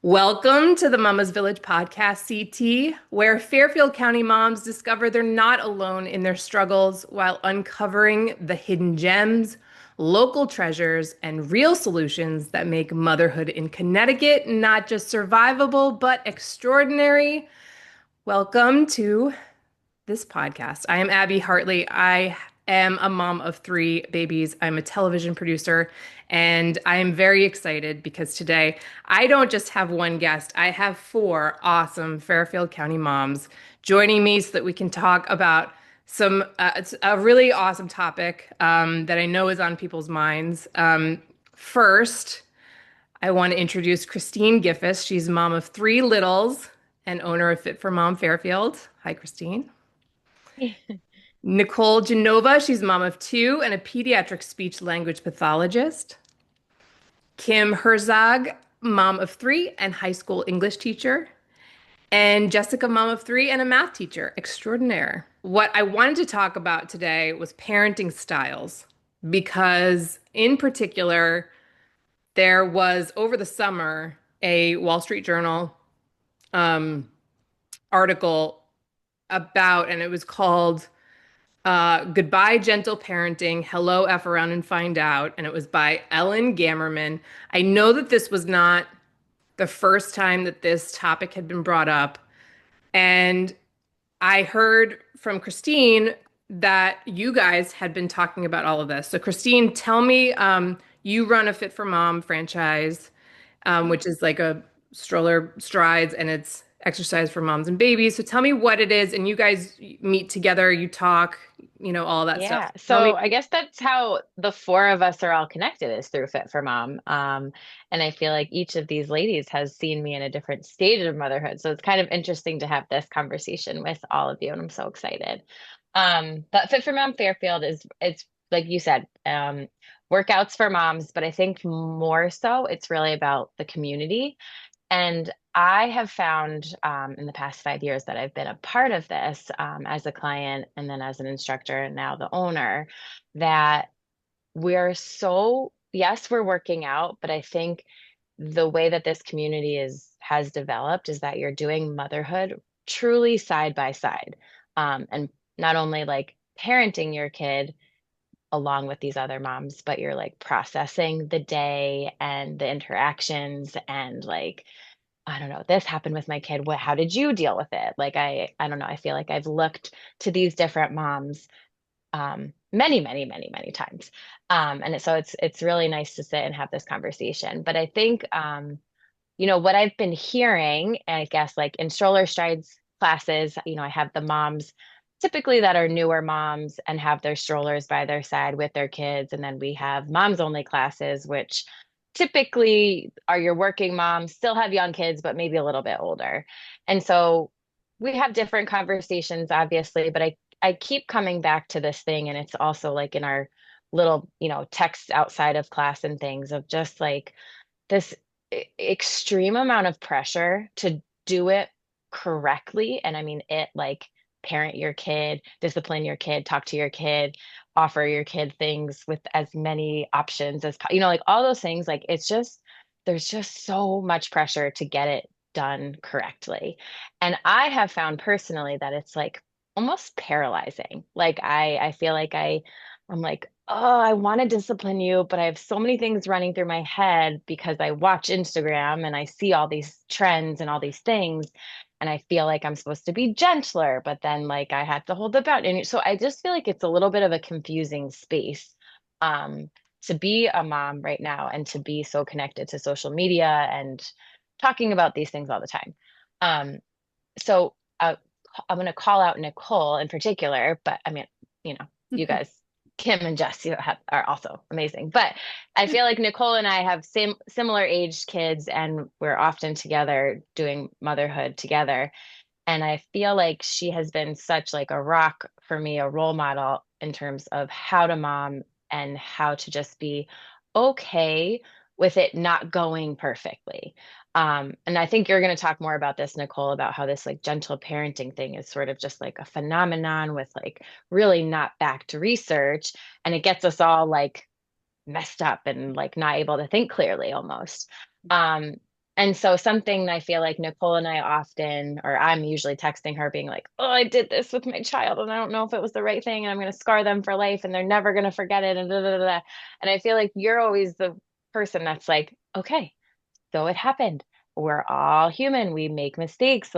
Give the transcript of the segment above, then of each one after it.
Welcome to the Mama's Village podcast, CT, where Fairfield County moms discover they're not alone in their struggles while uncovering the hidden gems, local treasures, and real solutions that make motherhood in Connecticut not just survivable, but extraordinary. Welcome to this podcast. I am Abby Hartley. I am a mom of three babies. I'm a television producer, and I am very excited because today I don't just have one guest, I have four awesome Fairfield County moms joining me so that we can talk about it's a really awesome topic that I know is on people's minds. First, I want to introduce Christine Giffis. She's mom of three littles and owner of Fit for Mom Fairfield. Hi, Christine. Nicole Genova, she's mom of two and a pediatric speech language pathologist. Kim Herzog, mom of three and high school English teacher. And Jessica, mom of three and a math teacher extraordinaire. What I wanted to talk about today was parenting styles, because in particular, there was over the summer a Wall Street Journal um, article about, and it was called Goodbye, Gentle Parenting. Hello, F Around and Find Out. And it was by Ellen Gammerman. I know that this was not the first time that this topic had been brought up. And I heard from Christine that you guys had been talking about all of this. So, Christine, tell me, you run a Fit for Mom franchise, which is like a stroller strides and it's exercise for moms and babies. So, tell me what it is. And you guys meet together, you talk, all that stuff. Yeah. Tell me. So I guess that's how the four of us are all connected is through Fit for Mom. And I feel like each of these ladies has seen me in a different stage of motherhood. So it's kind of interesting to have this conversation with all of you, and I'm so excited. But Fit for Mom Fairfield is it's like you said, workouts for moms, but I think more so it's really about the community. And I have found in the past 5 years that I've been a part of this as a client and then as an instructor and now the owner, that we're so, yes, we're working out, but I think the way that this community has developed is that you're doing motherhood truly side by side. And not only like parenting your kid along with these other moms, but you're like processing the day and the interactions and like I don't know, this happened with my kid. How did you deal with it? Like I don't know. I feel like I've looked to these different moms many, many, many, many times. So it's really nice to sit and have this conversation. But I think what I've been hearing, I guess like in stroller strides classes, I have the moms typically that are newer moms and have their strollers by their side with their kids. And then we have moms only classes, which typically are your working moms, still have young kids, but maybe a little bit older. And so we have different conversations, obviously, but I keep coming back to this thing. And it's also like in our little, texts outside of class and things of just like this extreme amount of pressure to do it correctly. And I mean, it like parent your kid, discipline your kid, talk to your kid, offer your kid things with as many options as, like all those things. Like it's just, there's just so much pressure to get it done correctly. And I have found personally that it's like almost paralyzing. Like I feel like I'm like, oh, I want to discipline you, but I have so many things running through my head because I watch Instagram and I see all these trends and all these things. And I feel like I'm supposed to be gentler, but then like I have to hold the boundary. And so I just feel like it's a little bit of a confusing space um, to be a mom right now and to be so connected to social media and talking about these things all the time. Um, so I'm going to call out Nicole in particular, but I mean, you guys, Kim and Jess, are also amazing. But I feel like Nicole and I have similar aged kids, and we're often together doing motherhood together. And I feel like she has been such like a rock for me, a role model in terms of how to mom and how to just be okay with it not going perfectly. And I think you're going to talk more about this, Nicole, about how this like gentle parenting thing is sort of just like a phenomenon with like really not backed research. And it gets us all like messed up and like not able to think clearly almost. Um, And so something I feel like Nicole and I often, or I'm usually texting her being like, oh, I did this with my child and I don't know if it was the right thing and I'm going to scar them for life and they're never going to forget it and da, da, da, da. And I feel like you're always the person that's like, okay, so it happened. We're all human. We make mistakes.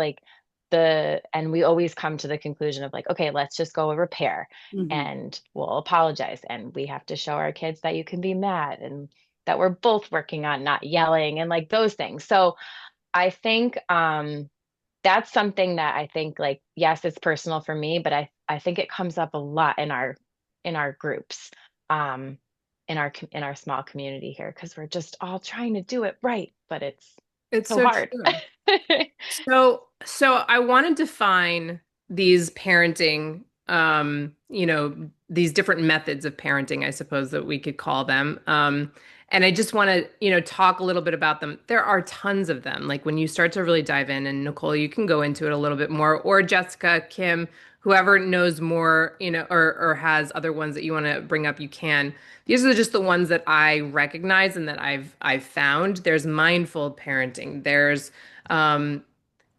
And we always come to the conclusion of like, okay, let's just go repair Mhm. and we'll apologize. And we have to show our kids that you can be mad and that we're both working on not yelling and like those things. So I think that's something that I think like, yes, it's personal for me, but I think it comes up a lot in our groups, um, in our small community here, because we're just all trying to do it right, but it's It's so so hard. true. So I want to define these parenting, these different methods of parenting, I suppose that we could call them. And I just want to, talk a little bit about them. There are tons of them. Like when you start to really dive in, and Nicole, you can go into it a little bit more, or Jessica, Kim, whoever knows more, or has other ones that you want to bring up, you can. These are just the ones that I recognize and that I've found. There's mindful parenting. There's um,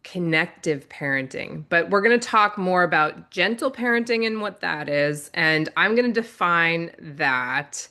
connective parenting. But we're going to talk more about gentle parenting and what that is. And I'm going to define that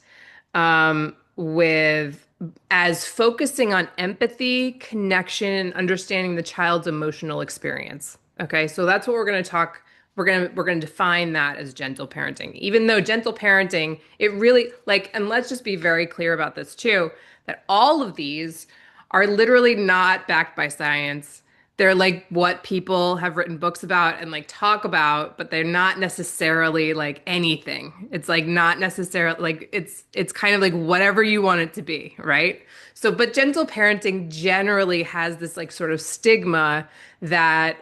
with as focusing on empathy, connection, and understanding the child's emotional experience. Okay, so that's what we're going to talk. We're going to define that as gentle parenting. Even though gentle parenting, it really like, and let's just be very clear about this too, that all of these are literally not backed by science. They're like what people have written books about and like talk about, but they're not necessarily like anything. It's like not necessarily like it's kind of like whatever you want it to be, right? So, but gentle parenting generally has this like sort of stigma that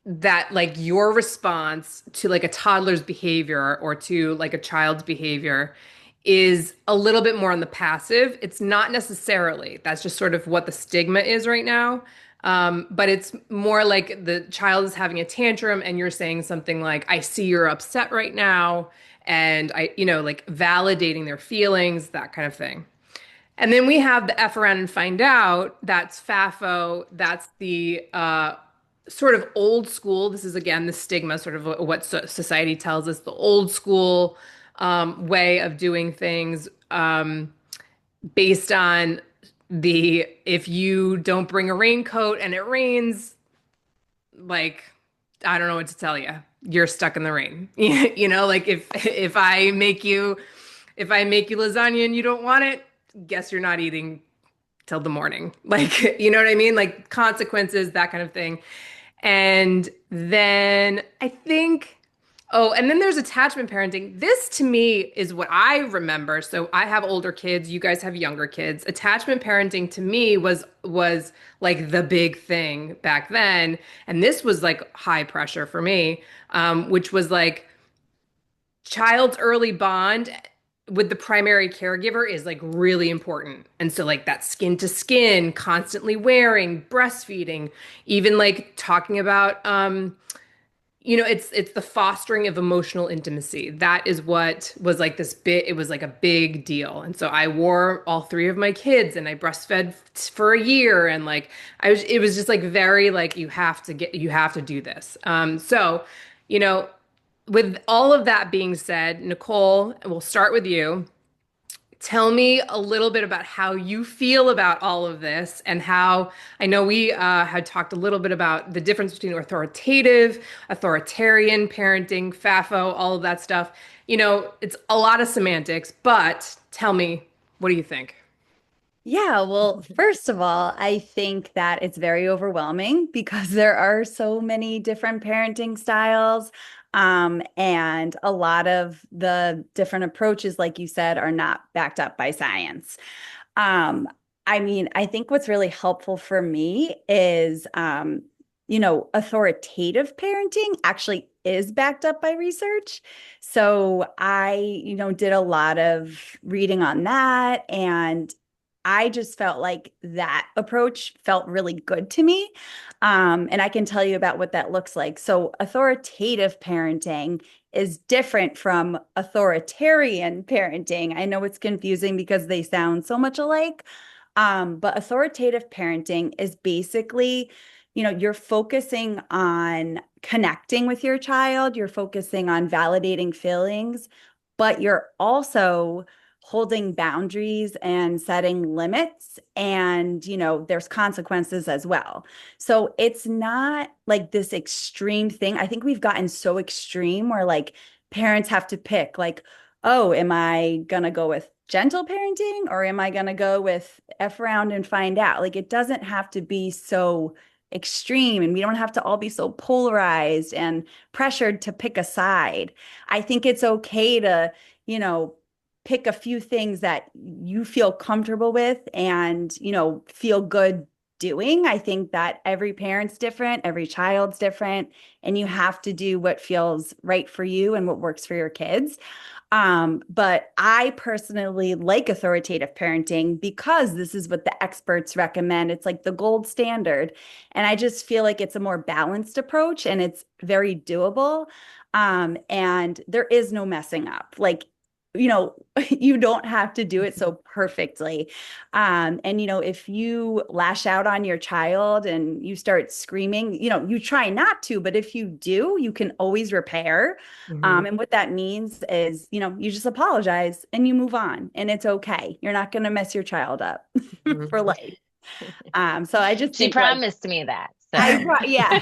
that like your response to like a toddler's behavior or to like a child's behavior is a little bit more on the passive. It's not necessarily. That's just sort of what the stigma is right now. But it's more like the child is having a tantrum and you're saying something like, I see you're upset right now. And like validating their feelings, that kind of thing. And then we have the F around and find out. That's FAFO. That's the sort of old school. This is again the stigma, sort of what society tells us, the old school way of doing things based on the if you don't bring a raincoat and it rains, like I don't know what to tell you. You're stuck in the rain. Like if I make you lasagna and you don't want it, guess you're not eating till the morning. Like, you know what I mean? Like consequences, that kind of thing. And then I think, oh, and then there's attachment parenting. This to me is what I remember. So I have older kids, you guys have younger kids. Attachment parenting to me was like the big thing back then. And this was like high pressure for me, which was like child's early bond with the primary caregiver is like really important. And so like that skin to skin, constantly wearing, breastfeeding, even like talking about it's the fostering of emotional intimacy. That is what was like this bit it was like a big deal. And so I wore all three of my kids and I breastfed for a year and like it was just like very like you have to do this. So, you know, with all of that being said, Nicole, we'll start with you. Tell me a little bit about how you feel about all of this and how I know we had talked a little bit about the difference between authoritative, authoritarian parenting, FAFO, all of that stuff. It's a lot of semantics, but tell me, what do you think? Yeah, well, first of all, I think that it's very overwhelming because there are so many different parenting styles. And a lot of the different approaches, like you said, are not backed up by science. Um, I mean, I think what's really helpful for me is, authoritative parenting actually is backed up by research. So I, did a lot of reading on that, and I just felt like that approach felt really good to me. And I can tell you about what that looks like. So, authoritative parenting is different from authoritarian parenting. I know it's confusing because they sound so much alike. But authoritative parenting is basically, you're focusing on connecting with your child, you're focusing on validating feelings, but you're also holding boundaries and setting limits. And, there's consequences as well. So it's not like this extreme thing. I think we've gotten so extreme where like parents have to pick, like, oh, am I going to go with gentle parenting or am I going to go with F around and find out? Like, it doesn't have to be so extreme and we don't have to all be so polarized and pressured to pick a side. I think it's okay to, pick a few things that you feel comfortable with and, feel good doing. I think that every parent's different, every child's different, and you have to do what feels right for you and what works for your kids. But I personally like authoritative parenting because this is what the experts recommend. It's like the gold standard. And I just feel like it's a more balanced approach and it's very doable. And there is no messing up. Like, you don't have to do it so perfectly. And, if you lash out on your child and you start screaming, you try not to, but if you do, you can always repair. Mhm. And what that means is, you just apologize and you move on and it's okay. You're not going to mess your child up for Mhm. life. So I just She think like, promised me that. yeah.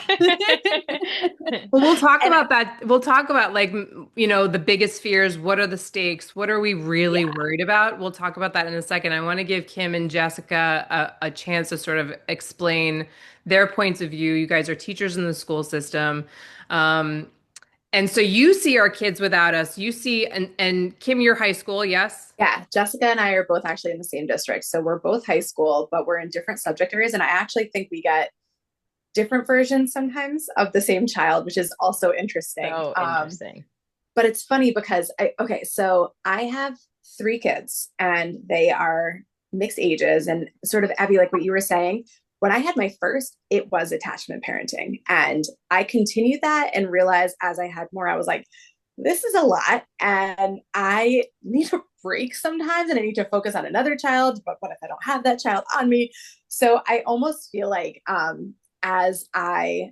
Well, we'll talk And about that. We'll talk about like, the biggest fears. What are the stakes? What are we really yeah, worried about? We'll talk about that in a second. I want to give Kim and Jessica a chance to sort of explain their points of view. You guys are teachers in the school system. Um, and so you see our kids without us. You see, and Kim, you're high school, yes? Yeah, Jessica and I are both actually in the same district. So we're both high school, but we're in different subject areas. And I actually think we get different versions sometimes of the same child, which is also interesting. So interesting. But it's funny because okay, so I have three kids and they are mixed ages. And sort of, Abby, like what you were saying, when I had my first, it was attachment parenting. And I continued that and realized as I had more, I was like, this is a lot. And I need a break sometimes and I need to focus on another child. But what if I don't have that child on me? So I almost feel like as I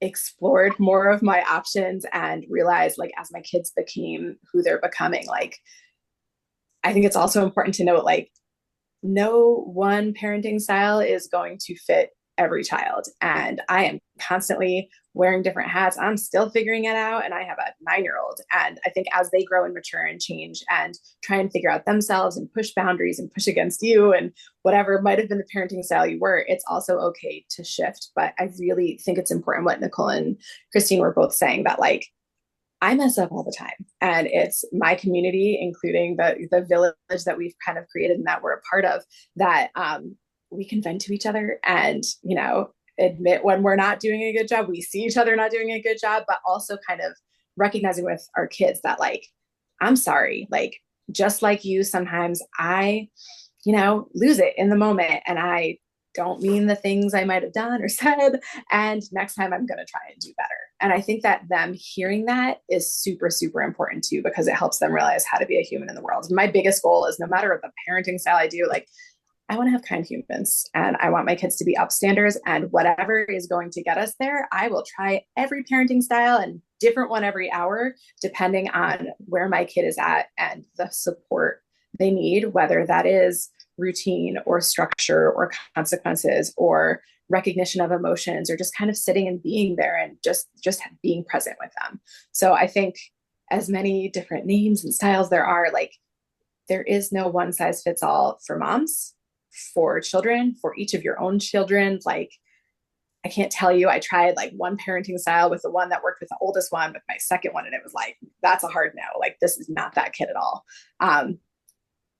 explored more of my options and realized like as my kids became who they're becoming, like I think it's also important to note like no one parenting style is going to fit every child. And I am constantly wearing different hats. I'm still figuring it out. And I have a 9-year-old. And I think as they grow and mature and change and try and figure out themselves and push boundaries and push against you and whatever might have been the parenting style you were, it's also okay to shift. But I really think it's important what Nicole and Christine were both saying that like, I mess up all the time. And it's my community, including the village that we've kind of created and that we're a part of, that we can vent to each other and, admit when we're not doing a good job. We see each other not doing a good job, but also kind of recognizing with our kids that like, I'm sorry, like, just like you, sometimes I, lose it in the moment and I don't mean the things I might have done or said. And next time I'm going to try and do better. And I think that them hearing that is super, super important too, because it helps them realize how to be a human in the world. My biggest goal is no matter the parenting style I do, like I want to have kind humans and I want my kids to be upstanders, and whatever is going to get us there, I will try every parenting style and different one every hour, depending on where my kid is at and the support they need, whether that is routine or structure or consequences or recognition of emotions or just kind of sitting and being there and just being present with them. So I think as many different names and styles there are, like there is no one size fits all for moms, for children, for each of your own children. Like I can't tell you, I tried like one parenting style with the one that worked with the oldest one, with my second one, and it was like, that's a hard no. Like this is not that kid at all.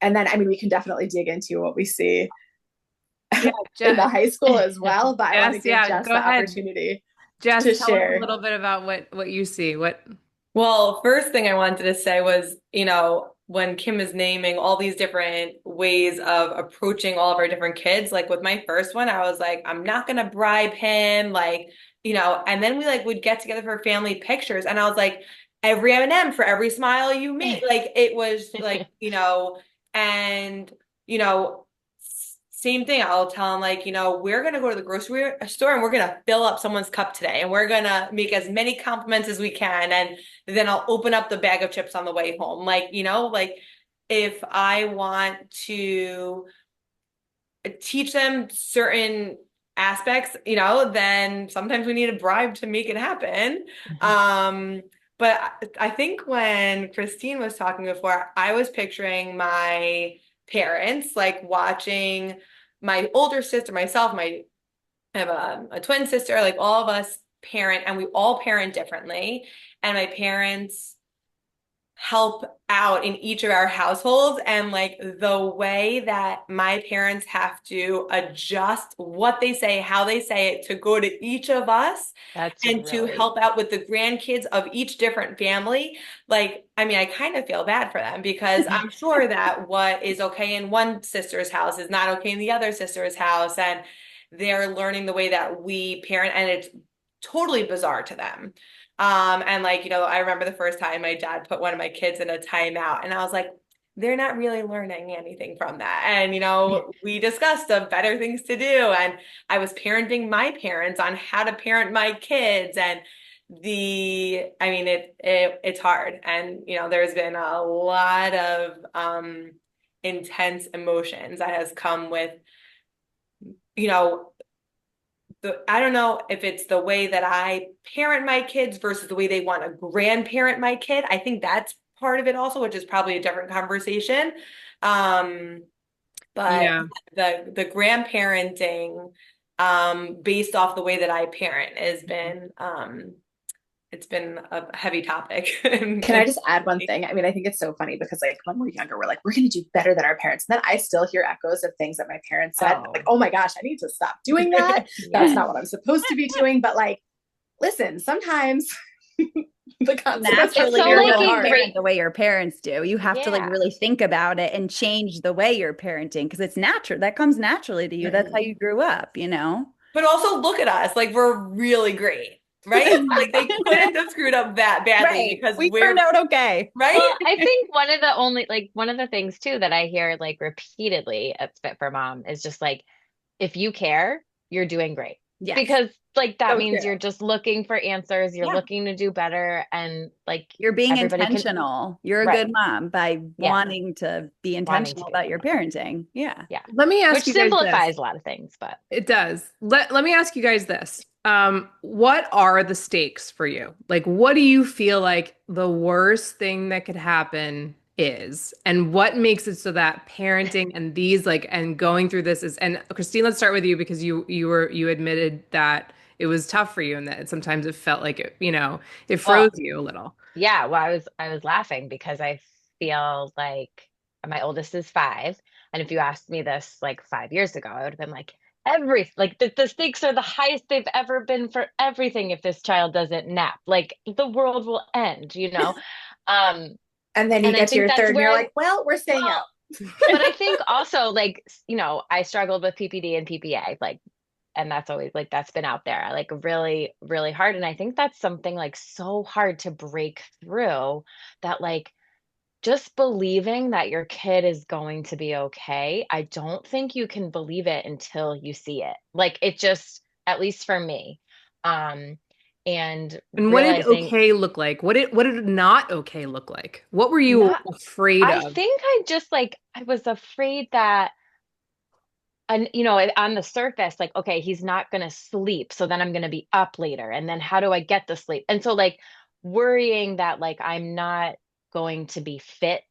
And then, I mean, we can definitely dig into what we see in the high school as well, but I want to give Jess the opportunity Jess, to tell share us a little bit about what you see. Well, first thing I wanted to say was, when Kim is naming all these different ways of approaching all of our different kids, like with my first one, I was like, I'm not gonna bribe him, and then we like would get together for family pictures, and I was like, every M&M for every smile you make, like it was like, and same thing. I'll tell them like, we're gonna go to the grocery store and we're gonna fill up someone's cup today, and we're gonna make as many compliments as we can, and then I'll open up the bag of chips on the way home. Like, like if I want to teach them certain aspects, then sometimes we need a bribe to make it happen. But I think when Christine was talking before, I was picturing my parents like watching my older sister, myself, I have a twin sister, like all of us parent, and we all parent differently. And my parents help out in each of our households, and like the way that my parents have to adjust what they say, how they say it to go to each of us That's and to really help out with the grandkids of each different family. Like, I mean, I kind of feel bad for them because I'm sure that what is okay in one sister's house is not okay in the other sister's house, and they're learning the way that we parent, and it's totally bizarre to them. And like, I remember the first time my dad put one of my kids in a timeout, and I was like, they're not really learning anything from that. And, we discussed the better things to do. And I was parenting my parents on how to parent my kids. And I mean, it's hard. And, there's been a lot of intense emotions that has come with, I don't know if it's the way that I parent my kids versus the way they want to grandparent my kid. I think that's part of it also, which is probably a different conversation. But Yeah. the grandparenting, based off the way that I parent has been, it's been a heavy topic. Can I just add one thing? I mean, I think it's so funny because like when we're younger, we're like, we're going to do better than our parents. And then I still hear echoes of things that my parents said. Oh. Like, oh my gosh, I need to stop doing that. That's not what I'm supposed to be doing. But like, listen, sometimes the consequences Naturally, so you're like going a to great- parent the way your parents do. You have to like Yeah. really think about it and change the way you're parenting because it's natural. That comes naturally to you. That's how you grew up, But also look at us, like we're really great, right? Like they couldn't have screwed up that badly because we we're turned out okay. right. Well, I think one of the things too that I hear like repeatedly at Fit for Mom is just like, if you care, you're doing great. Yes. Because like that So means true. you're just looking for answers, you're Yeah. looking to do better, and like You're being everybody can- intentional. You're a Right. good mom by Yeah. wanting to be intentional be about a your good mom. parenting. Yeah. Yeah. Let me ask Which you guys simplifies this. a lot of things, but It does. Let me ask you guys this. What are the stakes for you? Like, what do you feel like the worst thing that could happen is? And what makes it so that parenting and these like and going through this is, and Christine, let's start with you because you admitted that it was tough for you and that sometimes it felt like it froze you a little. yeah, well, I was laughing because I feel like my oldest is 5, and if you asked me this like 5 years ago, I would have been like, the stakes are the highest they've ever been for everything. If this child doesn't nap, like the world will end. Um, And then you And I get to think your that's third and where you're I- like, well, we're staying well, out. but I think also like, I struggled with PPD and PPA, like, and that's always like that's been out there like really, really hard. And I think that's something like so hard to break through, that like just believing that your kid is going to be okay. I don't think you can believe it until you see it. Like it just, at least for me. And And what did realizing okay look like? What did not okay look like? What were you not, afraid I of? think I was afraid that, and on the surface, like, okay, he's not going to sleep, so then I'm going to be up later, and then how do I get the sleep? And so like worrying that like I'm not going to be fit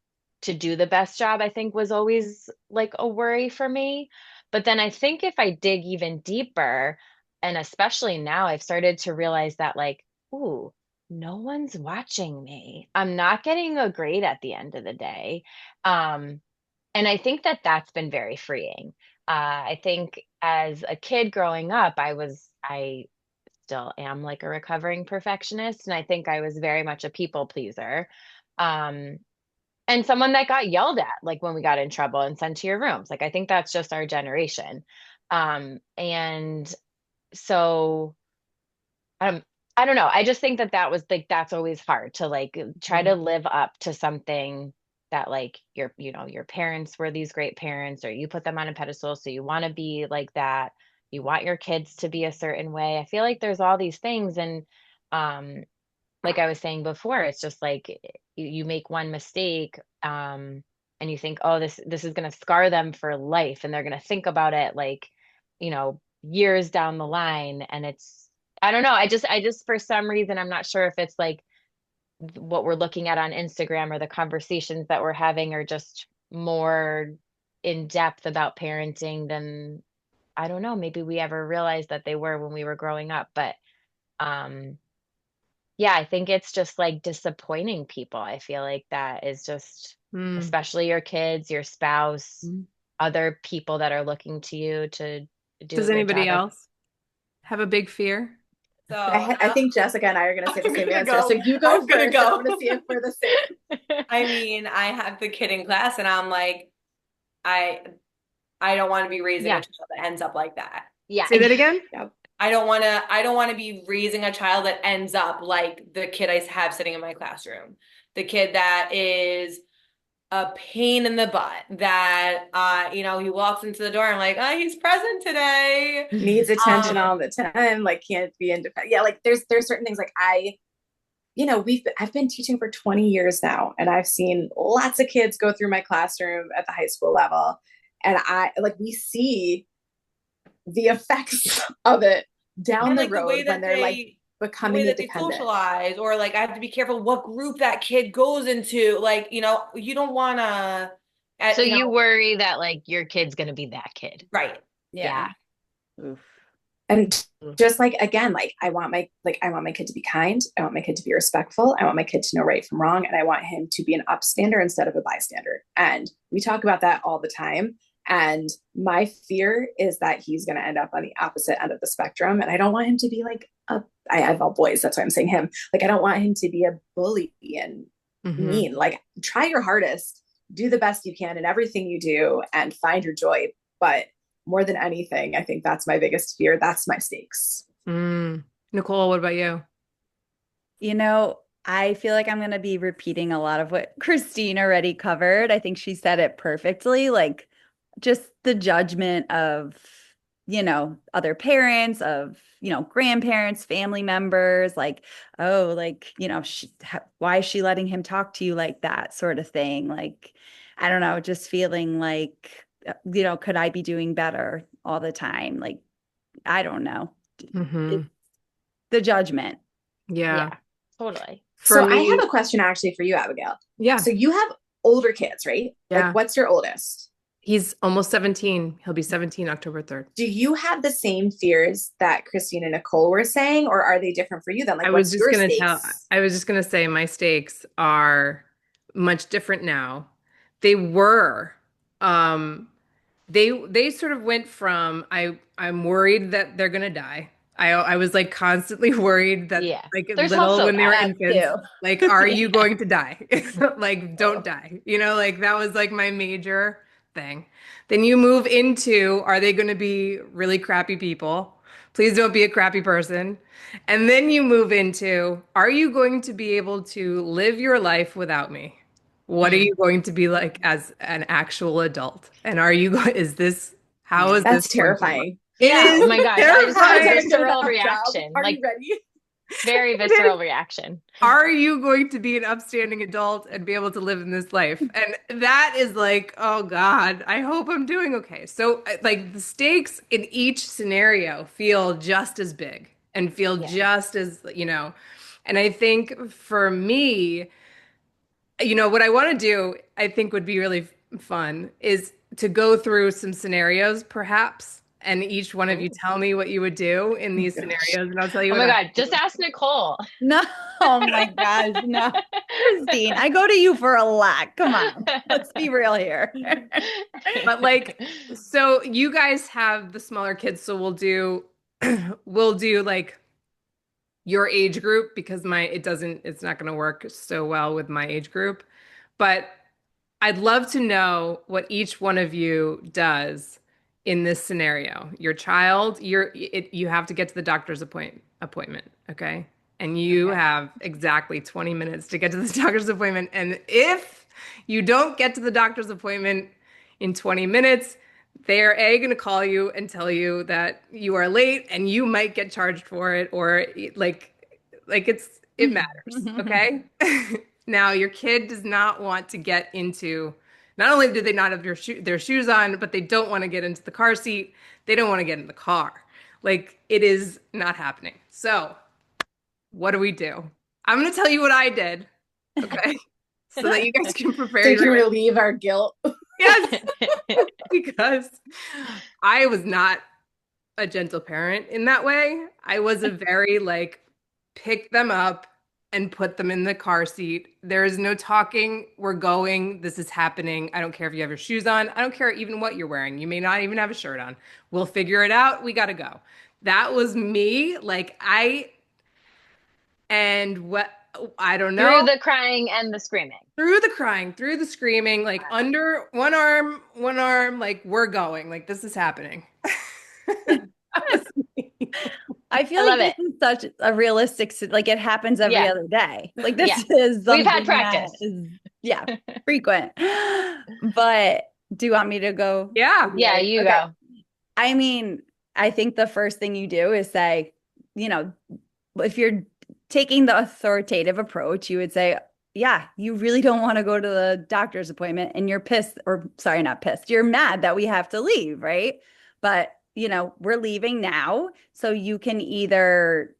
to do the best job, I think was always like a worry for me. But then I think if I dig even deeper, and especially now, I've started to realize that like, ooh, no one's watching me, I'm not getting a grade at the end of the day. And I think that that's been very freeing. I think as a kid growing up, I still am like a recovering perfectionist. And I think I was very much a people pleaser. Um, and someone that got yelled at, like when we got in trouble and sent to your rooms. Like, I think that's just our generation. And so, um, I don't know. I just think that that was like, that's always hard to like try to live up to something that like your parents were these great parents, or you put them on a pedestal, so you want to be like that. You want your kids to be a certain way. I feel like there's all these things, and um like I was saying before, it's just like you make one mistake, and you think, oh, this is going to scar them for life, and they're going to think about it like, years down the line. And it's, I don't know. I just for some reason, I'm not sure if it's like what we're looking at on Instagram or the conversations that we're having are just more in depth about parenting than, I don't know, maybe we ever realized that they were when we were growing up. But um yeah, I think it's just like disappointing people. I feel like that is just, Mm. especially your kids, your spouse, Mm. other people that are looking to you to do a Does good anybody job. else have a big fear? So I think Jessica and I are going to say the I'm same gonna answer. go. So you go I'm gonna first. go. I want to see if we're the same. I mean, I have the kid in class, and I'm like, I don't want to be raising Yeah. a child that ends up like that. Yeah. Say that again. I don't want to be raising a child that ends up like the kid I have sitting in my classroom. The kid that is a pain in the butt, that he walks into the door and I'm like, oh, he's present today. Needs attention all the time, like can't be independent. Yeah, like there's certain things like I've been teaching for 20 years now, and I've seen lots of kids go through my classroom at the high school level, and we see the effects of it down And the like road the way when that they're like they becoming they independent. socialize, or like I have to be careful what group that kid goes into. Like, you don't want to, So you worry that like your kid's gonna be that kid. right. Yeah. Oof. And just like again, like I want my kid to be kind. I want my kid to be respectful. I want my kid to know right from wrong, and I want him to be an upstander instead of a bystander. And we talk about that all the time. And my fear is that he's going to end up on the opposite end of the spectrum. And I don't want him to be like I have all boys. That's why I'm saying him. Like, I don't want him to be a bully and mean. Like, try your hardest, do the best you can in everything you do, and find your joy. But more than anything, I think that's my biggest fear. That's my stakes. Nicole, what about you? I feel like I'm going to be repeating a lot of what Christine already covered. I think she said it perfectly. Like, just the judgment of, other parents, of, grandparents, family members, like, oh, like, why is she letting him talk to you like that, sort of thing? Like, I don't know, just feeling like, could I be doing better all the time? Like, I don't know. It's the judgment. Yeah. Totally. So I have a question actually for you, Abigail. Yeah. So you have older kids, right? Yeah. Like, what's your oldest? He's almost 17. He'll be 17 October 3rd. Do you have the same fears that Christine and Nicole were saying, or are they different for you then? Like, I was what's your just going to say my stakes are much different now. They were, they sort of went from, I'm worried that they're going to die. I was like constantly worried that like There's little also when they were that infants, too. like, are you going to die? Like, don't die. Like that was like my major thing. Then you move into, are they going to be really crappy people? Please don't be a crappy person. And then you move into, are you going to be able to live your life without me? What are you going to be like as an actual adult? And how is this That's going to work? terrifying. Yeah. Oh my gosh. I just had a terrifying. visceral reaction. Are Like, you ready? very visceral reaction. Are you going to be an upstanding adult and be able to live in this life? And that is like, oh God, I hope I'm doing okay. So like the stakes in each scenario feel just as big and feel just as, and I think for me, what I want to do, I think would be really fun is to go through some scenarios perhaps. And each one of you tell me what you would do in these scenarios, and I'll tell you Oh what my I God. Just ask Nicole. No, oh my gosh, no. Christine, I go to you for a lot. Come on, let's be real here. But like, so you guys have the smaller kids, so we'll do like your age group because it's not going to work so well with my age group. But I'd love to know what each one of you does in this scenario. Your child, you have to get to the doctor's appointment, okay? And you have exactly 20 minutes to get to the doctor's appointment. And if You don't get to the doctor's appointment in 20 minutes. They're going to call you and tell you that you are late and you might get charged for it, or it matters, okay? Now, your kid does not want to get into, not only do they not have their shoes on, but they don't want to get into the car seat. They don't want to get in the car. Like, it is not happening. So, what do we do? I'm going to tell you what I did, okay? So that you guys can prepare So you can your relieve our guilt. Yes, because I was not a gentle parent in that way. I was a very like pick them up and put them in the car seat. There is no talking. We're going. This is happening. I don't care if you have your shoes on. I don't care even what you're wearing. You may not even have a shirt on. We'll figure it out. We got to go. That was me. And what I don't know. Through the crying and the screaming. Through the crying, through the screaming, like under one arm, like we're going, like this is happening. I feel I like love this is such a realistic, like it happens every Yeah. other day. Like this Yeah. is We've had something that practice. is, yeah, frequent. But do you want me to go? Yeah. Yeah, you Okay. go. I mean, I think the first thing you do is say, if you're taking the authoritative approach, you would say, yeah, you really don't want to go to the doctor's appointment and you're pissed, or sorry, not pissed. You're mad that we have to leave, right? But, we're leaving now. So you can either,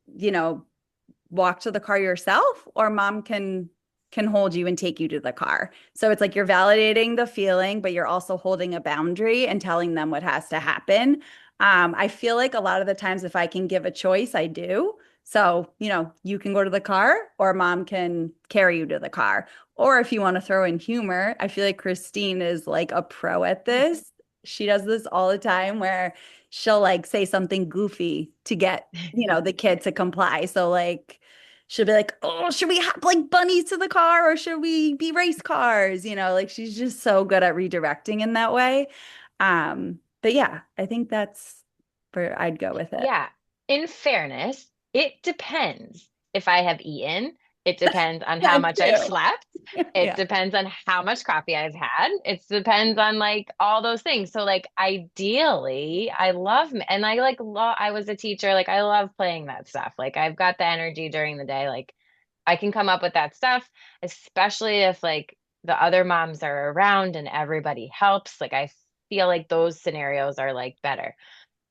walk to the car yourself, or mom can hold you and take you to the car. So it's like you're validating the feeling, but you're also holding a boundary and telling them what has to happen. I feel like a lot of the times if I can give a choice, I do. So, you can go to the car or mom can carry you to the car. Or if you want to throw in humor, I feel like Christine is like a pro at this. She does this all the time where she'll like say something goofy to get, the kid to comply. So like she'll be like, oh, should we hop like bunnies to the car or should we be race cars? Like she's just so good at redirecting in that way. But yeah, I think that's where I'd go with it. Yeah. In fairness, it depends if I have eaten. It depends on how That much I've too. slept. It Yeah. depends on how much coffee I've had. It depends on like all those things. So like ideally, I love and I like I was a teacher, like I love playing that stuff. Like I've got the energy during the day. Like I can come up with that stuff, especially if like the other moms are around and everybody helps. Like I feel like those scenarios are like better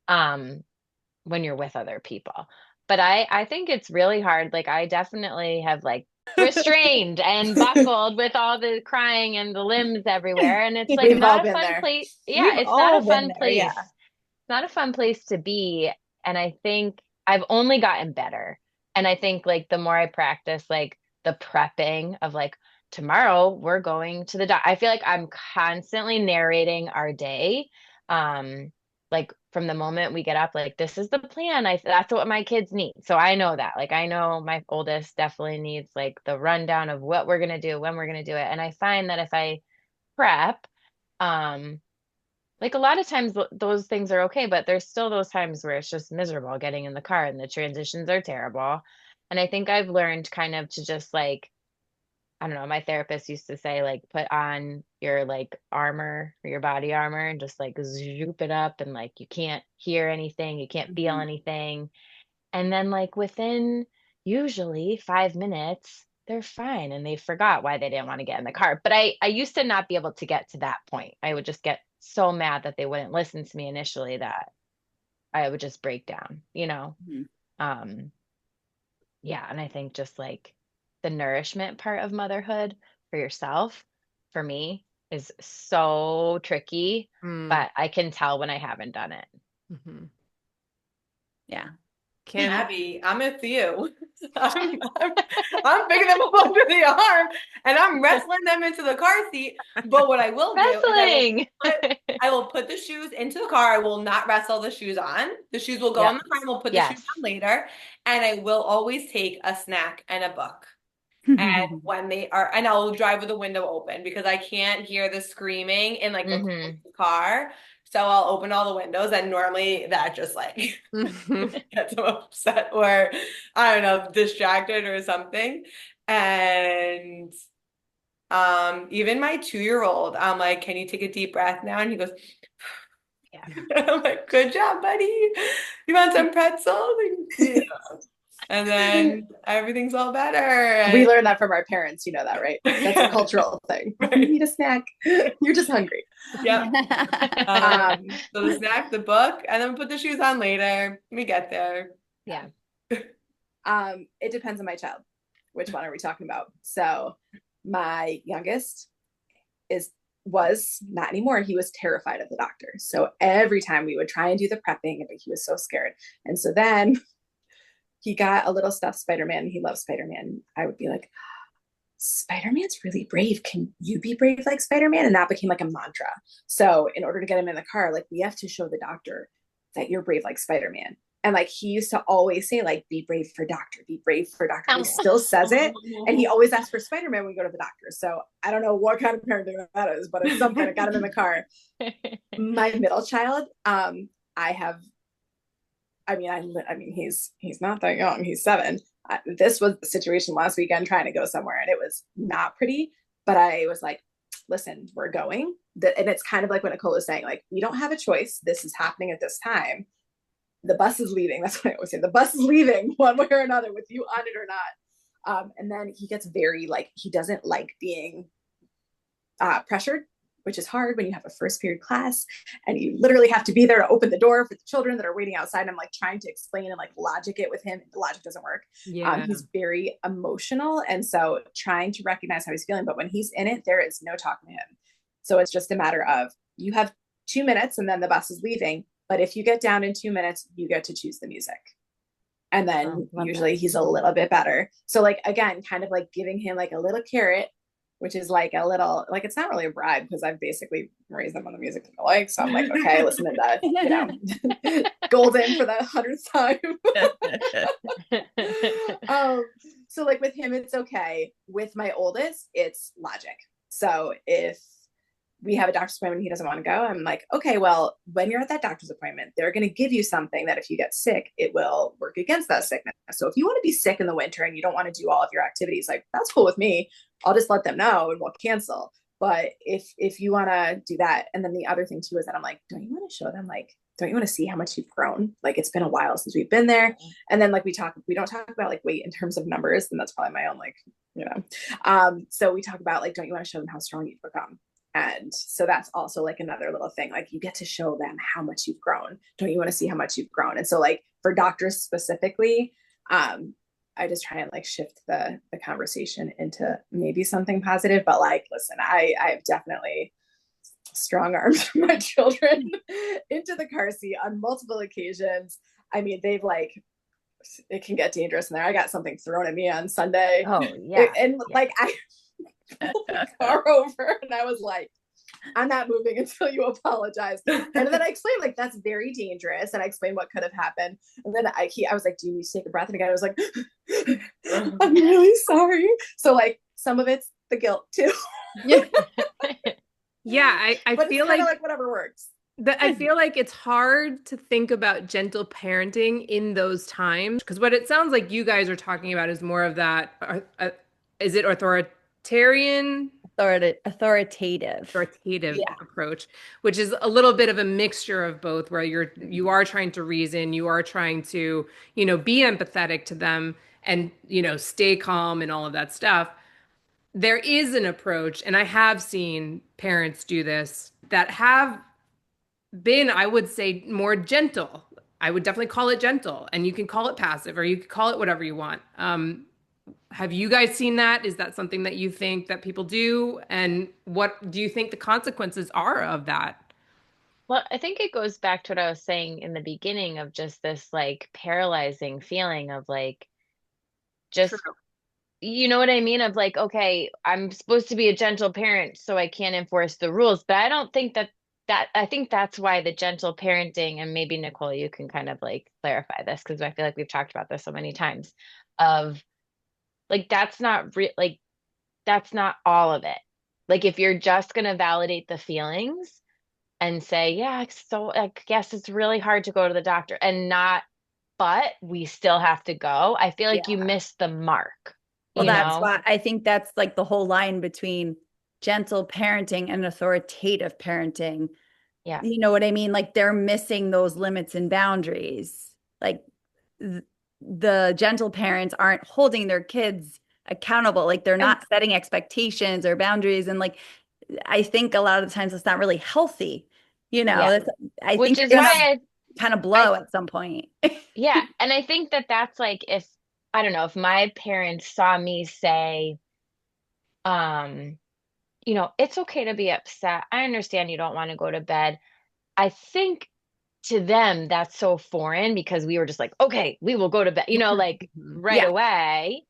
when you're with other people. But I think it's really hard. Like I definitely have like restrained and buckled with all the crying and the limbs everywhere. And it's like We've all not a been fun there. place. Yeah, We've it's all not a been fun there, place. yeah. It's not a fun place to be. And I think I've only gotten better. And I think like the more I practice like the prepping of like tomorrow we're going to the doc. I feel like I'm constantly narrating our day. Like from the moment we get up, like this is the plan. That's what my kids need. So I know that. Like I know my oldest definitely needs like the rundown of what we're gonna do, when we're gonna do it. And I find that if I prep, like a lot of times those things are okay, but there's still those times where it's just miserable getting in the car and the transitions are terrible. And I think I've learned kind of to just like I don't know, my therapist used to say like put on your like armor or your body armor and just like zoop it up and like you can't hear anything, you can't feel anything. And then like within usually 5 minutes, they're fine and they forgot why they didn't want to get in the car. But I used to not be able to get to that point. I would just get so mad that they wouldn't listen to me initially that I would just break down, Mhm. Yeah, and I think just like the nourishment part of motherhood for yourself, for me, is so tricky, but I can tell when I haven't done it. Mhm. Yeah. Kim, Abby, I'm with you. I'm picking them up under the arm and I'm wrestling them into the car seat. But what I will do is Wrestling. I will put the shoes into the car. I will not wrestle the shoes on. The shoes will go Yep. on the car and we'll put the Yes. shoes on later. And I will always take a snack and a book. And when they are, and I'll drive with the window open because I can't hear the screaming in like a closed car. So I'll open all the windows and normally that just like gets them upset or I don't know, distracted or something. And Even my 2-year-old, I'm like, can you take a deep breath now? And he goes, Yeah. I'm like, good job, buddy. You want some pretzels? Yeah. And then everything's all better. We And learned that from our parents. You know that, right? That's a cultural thing. Right. You need a snack. You're just hungry. Yep. Um, So the snack, the book, and then we put the shoes on later. We get there. Yeah. it depends on my child. Which one are we talking about? So my youngest was not anymore. He was terrified of the doctor. So every time we would try and do the prepping, but he was so scared. And so then he got a little stuffed Spider-Man. He loves Spider-Man. I would be like, Spider-Man's really brave. Can you be brave like Spider-Man? And that became like a mantra. So in order to get him in the car, like we have to show the doctor that you're brave like Spider-Man. And like he used to always say, like, be brave for doctor, be brave for doctor. He still says it. And he always asks for Spider-Man when we go to the doctor. So I don't know what kind of parenting that is, but it's something that got him in the car. My middle child, he's not that young. He's 7. This was the situation last weekend trying to go somewhere, and it was not pretty. But I was like, listen, we're going. And it's kind of like what Nicole was saying, like, we don't have a choice. This is happening at this time. The bus is leaving. That's what I always say. The bus is leaving one way or another, with you on it or not. And then he gets very, like, he doesn't like being pressured, which is hard when you have a first period class and you literally have to be there to open the door for the children that are waiting outside. And I'm like trying to explain and like logic it with him. The logic doesn't work. Yeah. He's very emotional. And so trying to recognize how he's feeling, but when he's in it, there is no talking to him. So it's just a matter of, you have 2 minutes and then the bus is leaving. But if you get down in 2 minutes, you get to choose the music. And then usually he's a little bit better. So like, again, kind of like giving him like a little carrot, which is like a little, like, it's not really a bribe because I've basically raised them on the music that I like. So I'm like, okay, listen to that, you know, golden for the 100th time. So like with him, it's okay. With my oldest, it's logic. So if we have a doctor's appointment and he doesn't want to go, I'm like, okay, well, when you're at that doctor's appointment, they're going to give you something that if you get sick, it will work against that sickness. So if you want to be sick in the winter and you don't want to do all of your activities, like, that's cool with me. I'll just let them know and we'll cancel. But if you want to do that, and then the other thing too is that I'm like, don't you want to show them, like, don't you want to see how much you've grown? Like, it's been a while since we've been there. And then like we don't talk about like weight in terms of numbers, and that's probably my own, like, you know. So we talk about like, don't you want to show them how strong you've become? And so that's also like another little thing, like you get to show them how much you've grown. Don't you want to see how much you've grown? And so like for doctors specifically, I just try and like shift the conversation into maybe something positive. But like, listen, I have definitely strong armed my children into the car seat on multiple occasions. I mean, they've like, it can get dangerous in there. I got something thrown at me on Sunday. Oh yeah. And like I pulled the car over and I was like, I'm not moving until you apologize. And then I explained, like, that's very dangerous. And I explained what could have happened. And then I was like, do you need to take a breath? And again, I was like, I'm really sorry. So like some of it's the guilt too. Yeah, I but feel it's like whatever works. I feel like it's hard to think about gentle parenting in those times, because what it sounds like you guys are talking about is more of that, is it authoritarian? Authoritative Yeah. Approach, which is a little bit of a mixture of both, where you are trying to reason, you are trying to, be empathetic to them and, stay calm and all of that stuff. There is an approach, and I have seen parents do this that have been, I would say, more gentle. I would definitely call it gentle, and you can call it passive or you can call it whatever you want. Have you guys seen that? Is that something that you think that people do? And what do you think the consequences are of that? Well, I think it goes back to what I was saying in the beginning of just this like paralyzing feeling of like, just, True. you know what I mean? Of like, okay, I'm supposed to be a gentle parent, so I can't enforce the rules. But I don't think I think that's why the gentle parenting, and maybe Nicole, you can kind of like clarify this, because I feel like we've talked about this so many times, of like, that's not that's not all of it. Like, if you're just going to validate the feelings and say, yeah, so I guess it's really hard to go to the doctor, and not, but we still have to go, I feel like you missed the mark. Well, that's why I think that's like the whole line between gentle parenting and authoritative parenting. Yeah. You know what I mean? Like they're missing those limits and boundaries. Like the gentle parents aren't holding their kids accountable. Like they're not setting expectations or boundaries. And like, I think a lot of the times it's not really healthy. You know, Yeah. I Which think is you're gonna why kind of blow at some point. yeah. And I think that that's like, if, I don't know, if my parents saw me say, um, it's okay to be upset. I understand you don't want to go to bed. I think to them that's so foreign because we were just like, okay, we will go to bed, like right Yeah. away.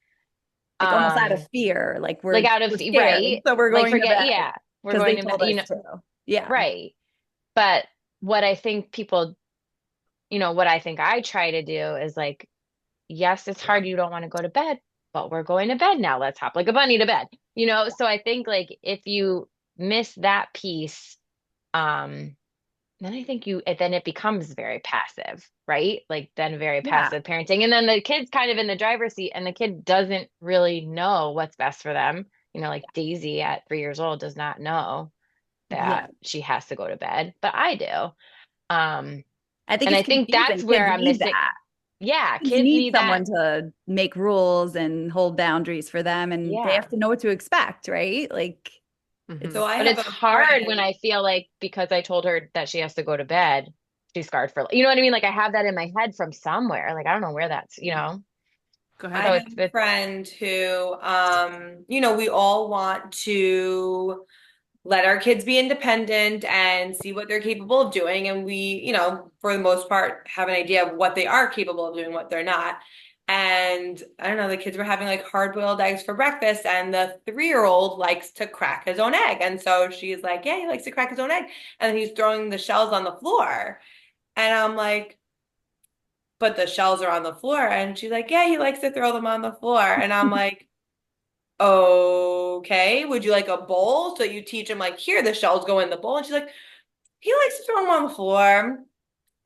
Like almost out Um, of fear. Like like out we're of scared. right, So we're like going to forget, bed yeah, we're because they going to told bed, us to. Yeah. right. But what I think people, what I think I try to do is like, yes, it's hard. You don't want to go to bed, but we're going to bed now. Let's hop like a bunny to bed, So I think like if you miss that piece, then I think then it becomes very passive, right? Like then very Yeah. passive parenting. And then the kid's kind of in the driver's seat and the kid doesn't really know what's best for them. Like Daisy at 3 years old does not know Yeah. that she has to go to bed, but I do. Um, I think and I it's think that's confusing. where Kids I'm need missing. that. Yeah, Kids kids need need that. someone to make rules and hold boundaries for them, and they Yeah. have to know what to expect, right? Like, So I But have it's a hard when friend. I feel like because I told her that she has to go to bed, she's scarred for, you know what I mean? Like I have that in my head from somewhere. Like I don't know where that's, Go I ahead. So have a friend who, we all want to let our kids be independent and see what they're capable of doing. And we, for the most part, have an idea of what they are capable of doing, what they're not. And I don't know, the kids were having like hard-boiled eggs for breakfast, and the 3-year-old likes to crack his own egg. And so she's like, yeah, he likes to crack his own egg. And then he's throwing the shells on the floor. And I'm like, but the shells are on the floor. And she's like, yeah, he likes to throw them on the floor. And I'm like, okay, would you like a bowl? So you teach him like, here, the shells go in the bowl. And she's like, he likes to throw them on the floor.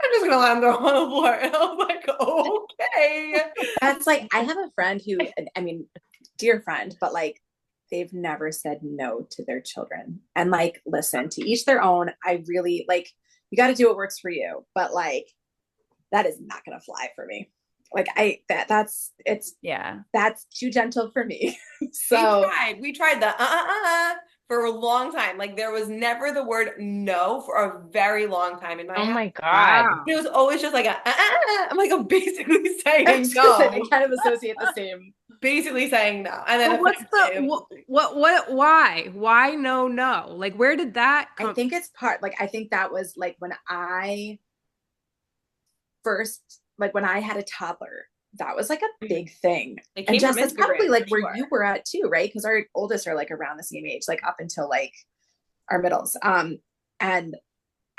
I'm just gonna let him throw them on the floor. And I was like, okay. That's like, I have a friend who, I mean, dear friend, but like they've never said no to their children. And like, listen, to each their own. I really like, you got to do what works for you, but like, that is not gonna fly for me. Like yeah. that's too gentle for me. So we tried the for a long time. Like there was never the word no for a very long time in my oh house. my God. Wow. It was always just like I'm like, I'm basically saying I no. kind of associate the same. Basically saying no. And then But what's the why no? Like where did that I come? think it's I think that was like when I first, like when I had a toddler, that was like a big thing. It And came Jess, from that's probably Instagram, like for where sure. you were at too, right? Because our oldest are like around the same age, like up until like our middles. And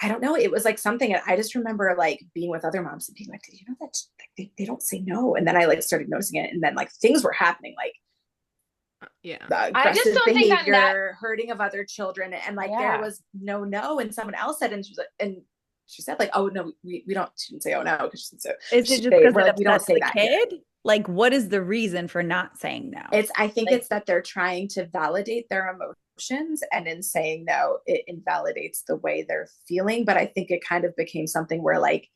I don't know, it was like something, and I just remember like being with other moms and being like, did you know that like, they don't say no? And then I like started noticing it, and then like things were happening, like Yeah. I just aggressive don't think that behavior, hurting of other children, and like there Yeah. was no, and someone else said, and she said like, oh no, we don't, she didn't say oh no, because Is it just because it like, we don't upsets say the that here. kid? Like, what is the reason for not saying no? I think Like- it's that they're trying to validate their emotions, and in saying no, it invalidates the way they're feeling. But I think it kind of became something where like,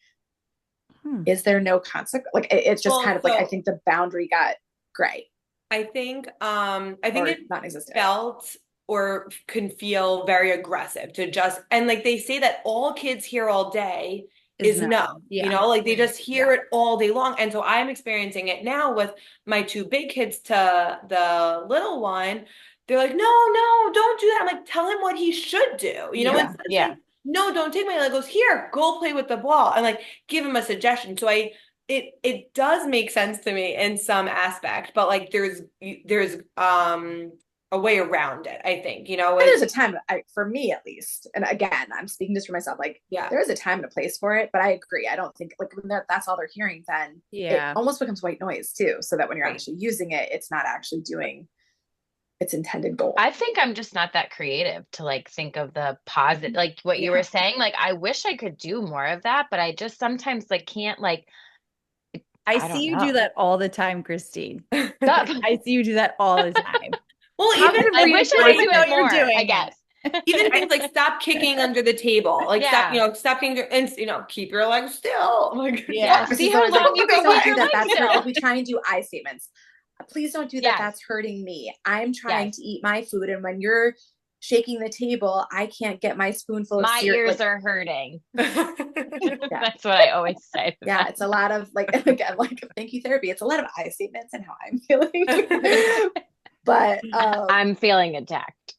is there no consequence? Like it's just kind of like, I think the boundary got gray. I think it non-existent. felt or can feel very aggressive to just, and like they say that all kids hear all day is no. Yeah. Like they just hear it all day long. And so I'm experiencing it now with my 2 big kids to the little one. They're like, no, don't do that. I'm like, tell him what he should do. Yeah. Instead of saying, no, don't take my leg. Goes, here, go play with the ball, and like give him a suggestion. So it does make sense to me in some aspect, but like there's a way around it, I think, And there's a time, for me at least, and again, I'm speaking just for myself, like, yeah, there is a time and a place for it, but I agree. I don't think like when that's all they're hearing, then Yeah. it almost becomes white noise too. So that when you're Right. actually using it, it's not actually doing its intended goal. I think I'm just not that creative to like think of the positive, like what you were saying. Like I wish I could do more of that, but I just sometimes like can't like. I don't see you know. do that all the time, Christine. Stop. I see you do that all the time. Well, How even could I we wish I enforce would do know it you're more, doing I it. guess. even things like stop kicking under the table, like stop, Yeah. stop kicking, and keep your legs still. Like, Yeah. Which See is how always like, long you please can don't keep do your that. legs That's hurt. still. Like we try and do eye statements. Please don't do that. Yes. That's hurting me. I'm trying Yes. to eat my food, and when you're shaking the table, I can't get my spoonful of My cereal. ears Like, are hurting. yeah, That's what I always say to yeah, them. it's a lot of like, and again, like thank you therapy. It's a lot of eye statements and how I'm feeling. But I'm feeling attacked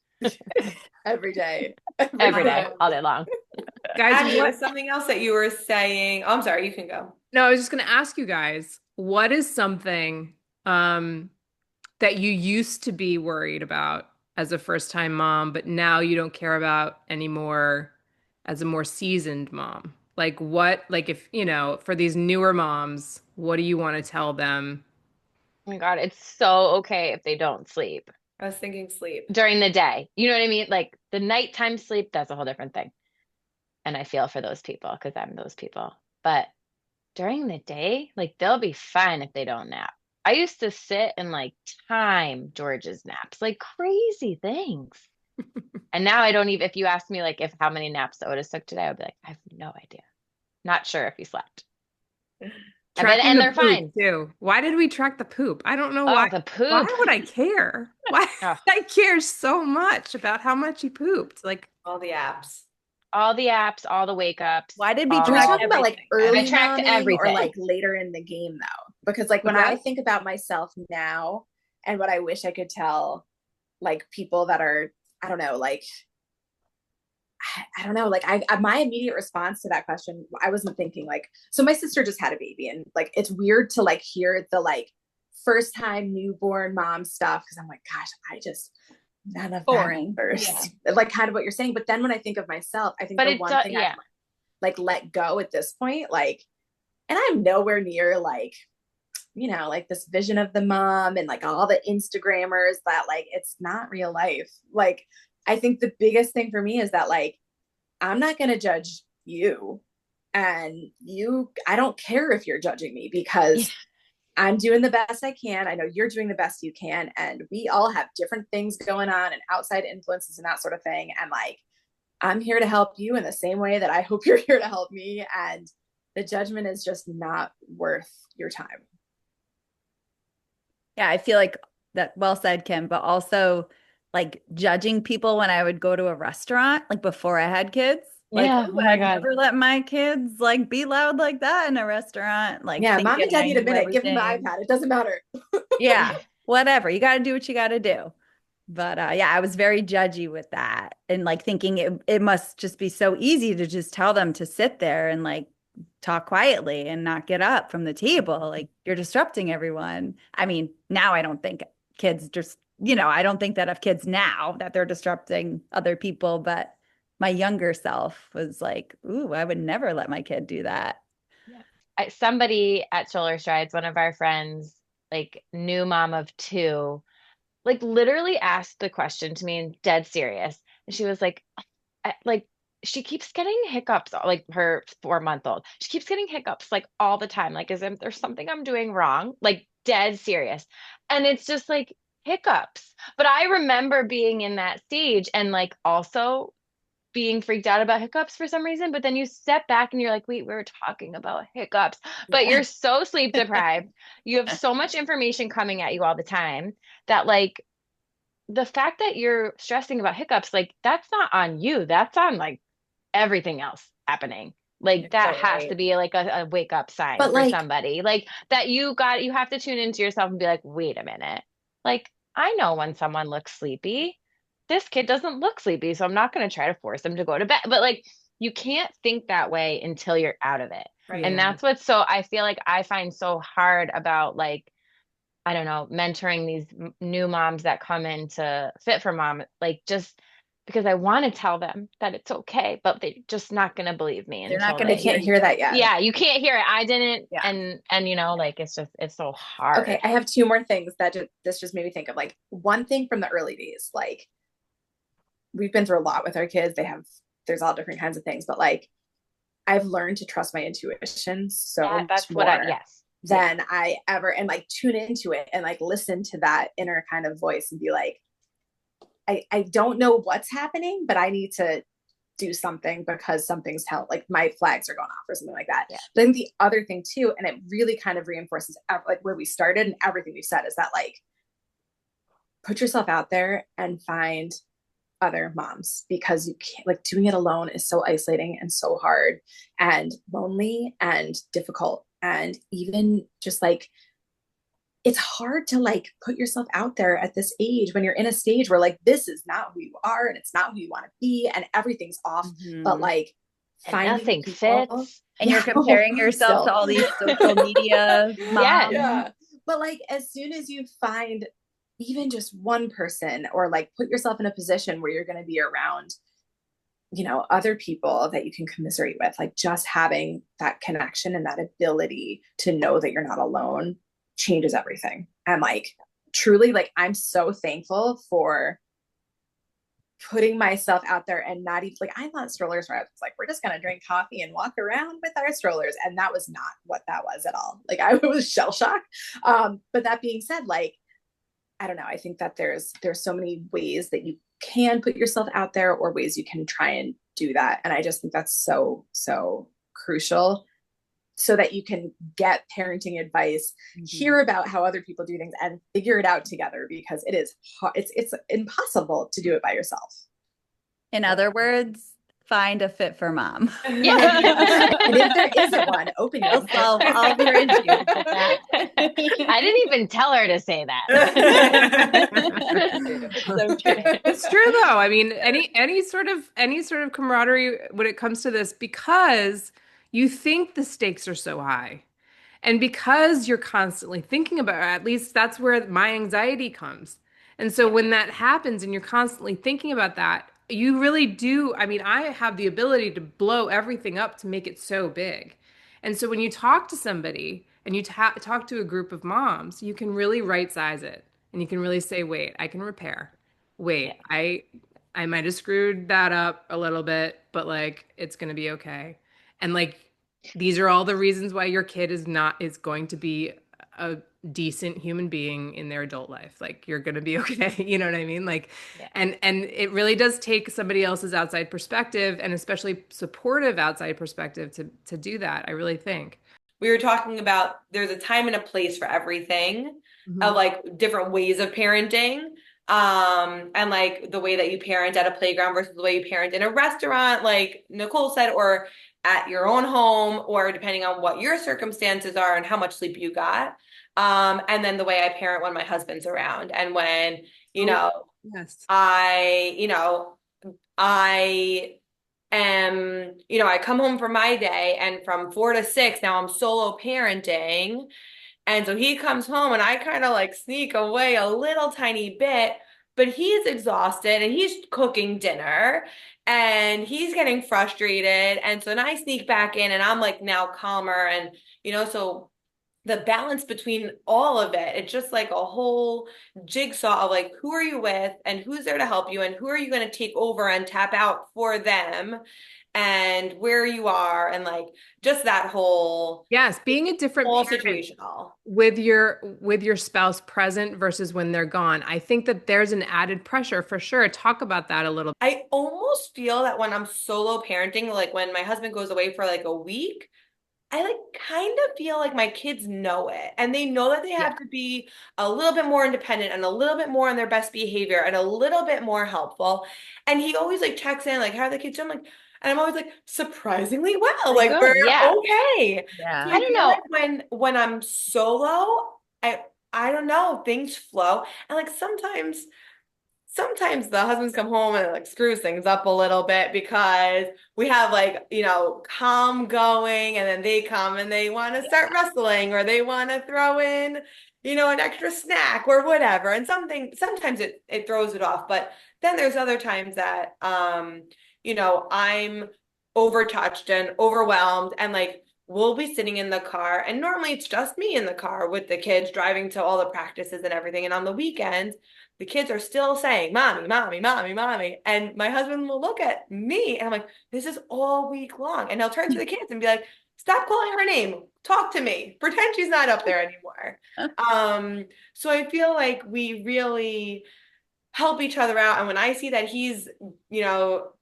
every day, every day, day. all day long. guys, Abby, what was something else that you were saying? Oh, I'm sorry, you can go. No, I was just going to ask you guys, what is something that you used to be worried about as a first-time mom, but now you don't care about anymore as a more seasoned mom? Like what, like if, for these newer moms, what do you want to tell them? Oh my God, it's so okay if they don't sleep I was thinking sleep. during the day. You know what I mean? Like the nighttime sleep, that's a whole different thing. And I feel for those people because I'm those people. But during the day, like they'll be fine if they don't nap. I used to sit and like time George's naps, like crazy things. And now I don't even, if you ask me like if how many naps Otis took today, I would be like, I have no idea. Not sure if he slept. Tracking And the they're poop fine. too. Why did we track the poop? I don't know Oh, why. the Why poop. would I care? Why Oh. I care so much about how much he pooped? Like, All the apps. All the apps, all the wake ups. Why did we are we track talking about like everything? early I tracked momming or everything. like later in the game though? Because like when What's I that? think about myself now and what I wish I could tell like people that are, I don't know, like I don't know, like my immediate response to that question, I wasn't thinking like, so my sister just had a baby and like it's weird to like hear the like first time newborn mom stuff because I'm like, gosh, I just none of Boring. that first. Like kind of what you're saying. But then when I think of myself, I think But the it one does, thing yeah. I like let go at this point, like, and I'm nowhere near like, like this vision of the mom and like all the Instagrammers that like it's not real life. Like, I think the biggest thing for me is that like I'm not gonna judge you. And I don't care if you're judging me because I'm doing the best I can. I know you're doing the best you can. And we all have different things going on and outside influences and that sort of thing. And like, I'm here to help you in the same way that I hope you're here to help me. And the judgment is just not worth your time. Yeah, I feel like that well said, Kim, but also like judging people when I would go to a restaurant, like before I had kids. Like, Yeah, oh, oh my I'd God. never let my kids like be loud like that in a restaurant. Like, Yeah, mom and thinking dad I need a knew minute. Give them the everything. iPad. It doesn't matter. Yeah, whatever. You got to do what you got to do. But yeah, I was very judgy with that and like thinking it must just be so easy to just tell them to sit there and like talk quietly and not get up from the table. Like you're disrupting everyone. I mean, now I don't think kids just, I don't think that of kids now that they're disrupting other people, but my younger self was like, ooh, I would never let my kid do that. Somebody at Shoulder Strides, one of our friends, like new mom of two, like literally asked the question to me and dead serious. And she was like she keeps getting hiccups, like her 4-month-old. She keeps getting hiccups like all the time. Like, is there something I'm doing wrong? Like dead serious. And it's just like hiccups. But I remember being in that stage and like also being freaked out about hiccups for some reason, but then you step back and you're like, wait, we were talking about hiccups, but you're so sleep deprived. You have so much information coming at you all the time that like the fact that you're stressing about hiccups, like that's not on you. That's on like everything else happening. Like that has to be like a wake up sign But for like, somebody. Like that you have to tune into yourself and be like, wait a minute. Like I know when someone looks sleepy. This kid doesn't look sleepy, so I'm not going to try to force him to go to bed. But like you can't think that way until you're out of it. Right. And that's what's so I feel like I find so hard about like I don't know, mentoring these new moms that come into Fit for Mom, like just because I want to tell them that it's okay, but they're just not going to believe me They're not until going they to can't hear that yet. Yeah, you can't hear it. I didn't, Yeah. and like it's so hard. Okay, I have two more things that this just made me think of. Like one thing from the early days, like we've been through a lot with our kids. There's all different kinds of things, but like I've learned to trust my intuition so that's much what more yes. than I ever, and like tune into it and like listen to that inner kind of voice and be like, I don't know what's happening, but I need to do something because something's like my flags are going off or something like that. Yeah. But then the other thing too, and it really kind of reinforces like where we started and everything we said, is that like, put yourself out there and find other moms, because you can't, like, doing it alone is so isolating and so hard and lonely and difficult. And even just like, it's hard to like put yourself out there at this age when you're in a stage where like, this is not who you are and it's not who you want to be and everything's off. But like, And finding nothing people, fits. And you're comparing yourself to all these social media moms. yeah. But like, as soon as you find even just one person, or like put yourself in a position where you're going to be around, you know, other people that you can commiserate with, like just having that connection and that ability to know that you're not alone changes everything. And like, truly, like, I'm so thankful for putting myself out there and not even like, I thought strollers were, I was like, we're just going to drink coffee and walk around with our strollers. And that was not what that was at all. Like, I was shell shocked. But that being said, like, I don't know. I think that there's so many ways that you can put yourself out there, or ways you can try and do that. And I just think that's so, so crucial, so that you can get parenting advice, hear about how other people do things, and figure it out together, because it is hard. It's impossible to do it by yourself. In other words, find a fit for mom. Yeah. And if there isn't one, open your We'll solve all of your issues with that. I didn't even tell her to say that. So true. It's true though. I mean, any sort of camaraderie when it comes to this, because you think the stakes are so high. And because you're constantly thinking about, or at least that's where my anxiety comes. And so when that happens and you're constantly thinking about that, you really do. I mean, I have the ability to blow everything up to make it so big. And so when you talk to somebody and you talk to a group of moms, you can really right size it. And you can really say, wait, I can repair. Wait, I might have screwed that up a little bit, but like, it's going to be okay. And like, these are all the reasons why your kid is going to be a decent human being in their adult life. Like, you're going to be okay. You know what I mean? Like, and it really does take somebody else's outside perspective, and especially supportive outside perspective, to do that. I really think. We were talking about there's a time and a place for everything, of like different ways of parenting. And like the way that you parent at a playground versus the way you parent in a restaurant, like Nicole said, or at your own home, or depending on what your circumstances are and how much sleep you got. And then the way I parent when my husband's around, and when, Yes. I am, I come home from my day, and from 4 to 6, now I'm solo parenting. And so he comes home and I kind of like sneak away a little tiny bit, but he's exhausted and he's cooking dinner and he's getting frustrated. And so then I sneak back in and I'm like now calmer. And, so the balance between all of it, it's just like a whole jigsaw of like, who are you with and who's there to help you and who are you going to take over and tap out for them, and where you are, and like just that whole being a different whole parent situational with your spouse present versus when they're gone. I think that there's an added pressure for sure. Talk about that a little. I almost feel that when I'm solo parenting, like when my husband goes away for like a week, I like kind of feel like my kids know it, and they know that they have to be a little bit more independent and a little bit more on their best behavior and a little bit more helpful. And he always like checks in, like, how are the kids doing? I'm like, and I'm always like, surprisingly well, like Good. we're Yeah. okay. Yeah. So I don't feel know. like when I'm solo, I don't know, things flow. And like sometimes the husbands come home and it like screws things up a little bit, because we have like, calm going, and then they come and they want to start wrestling, or they want to throw in, an extra snack or whatever. And sometimes it throws it off. But then there's other times that, I'm overtouched and overwhelmed, and like, we'll be sitting in the car, and normally it's just me in the car with the kids driving to all the practices and everything. And on the weekends, the kids are still saying, mommy, mommy, mommy, mommy. And my husband will look at me and I'm like, this is all week long. And he'll turn to the kids and be like, stop calling her name. Talk to me. Pretend she's not up there anymore. So I feel like we really help each other out. And when I see that he's,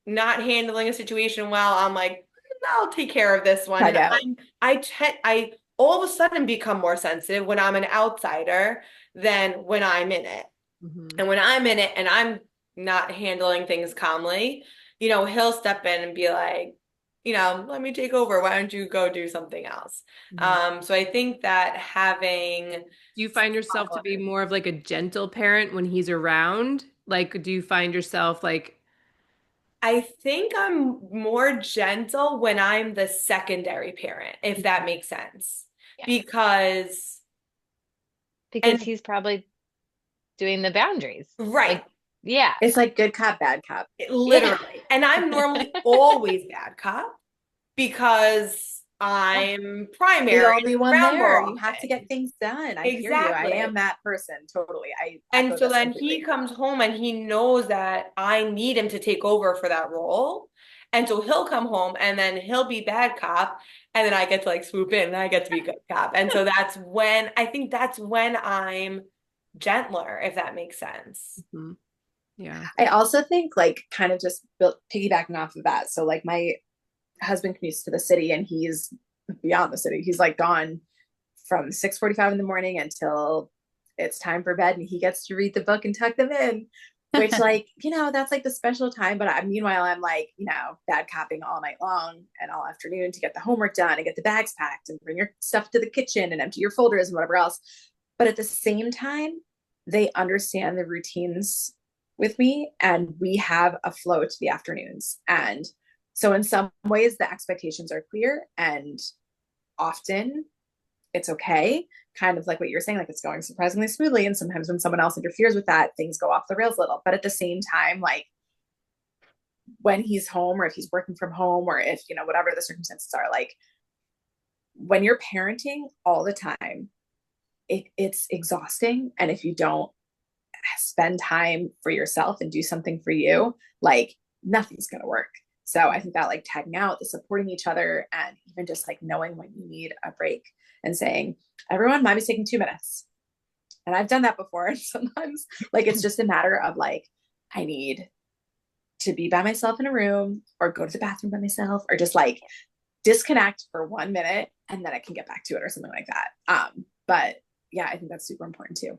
not handling a situation well, I'm like, I'll take care of this one. Tug And out. I all of a sudden become more sensitive when I'm an outsider than when I'm in it. Mhm. And when I'm in it and I'm not handling things calmly, he'll step in and be like, let me take over. Why don't you go do something else? So I think that having Do you find yourself to be more of like a gentle parent when he's around? Like, do you find yourself like, I think I'm more gentle when I'm the secondary parent, if that makes sense. Yeah. Because, Because and he's probably doing the boundaries. right, Like, yeah. It's like good cop, bad cop. literally. And I'm normally always bad cop because I'm The primary only one around more there. You have to get often. things done. I hear you. I Exactly. am that person. Totally. I And echo so this then he completely. comes home and he knows that I need him to take over for that role. And so he'll come home and then he'll be bad cop. And then I get to like swoop in and I get to be good cop. And so I think that's when I'm gentler, if that makes sense. Mhm. Yeah. I also think like kind of just built piggybacking off of that. So like my husband commutes to the city and he's beyond the city. He's like gone from 6:45 in the morning until it's time for bed, and he gets to read the book and tuck them in, which like, that's like the special time. But meanwhile, I'm like, bad copping all night long and all afternoon to get the homework done and get the bags packed and bring your stuff to the kitchen and empty your folders and whatever else. But at the same time, they understand the routines with me and we have a flow to the afternoons. And so in some ways, the expectations are clear and often it's okay. Kind of like what you're saying, like it's going surprisingly smoothly. And sometimes when someone else interferes with that, things go off the rails a little. But at the same time, like when he's home or if he's working from home or if, whatever the circumstances are, like when you're parenting all the time, it's exhausting. And if you don't spend time for yourself and do something for you, like nothing's going to work. So I think that like tagging out, the supporting each other, and even just like knowing when you need a break and saying, everyone, mommy's taking 2 minutes. And I've done that before. And sometimes like it's just a matter of like, I need to be by myself in a room or go to the bathroom by myself or just like disconnect for 1 minute and then I can get back to it or something like that. But yeah, I think that's super important too.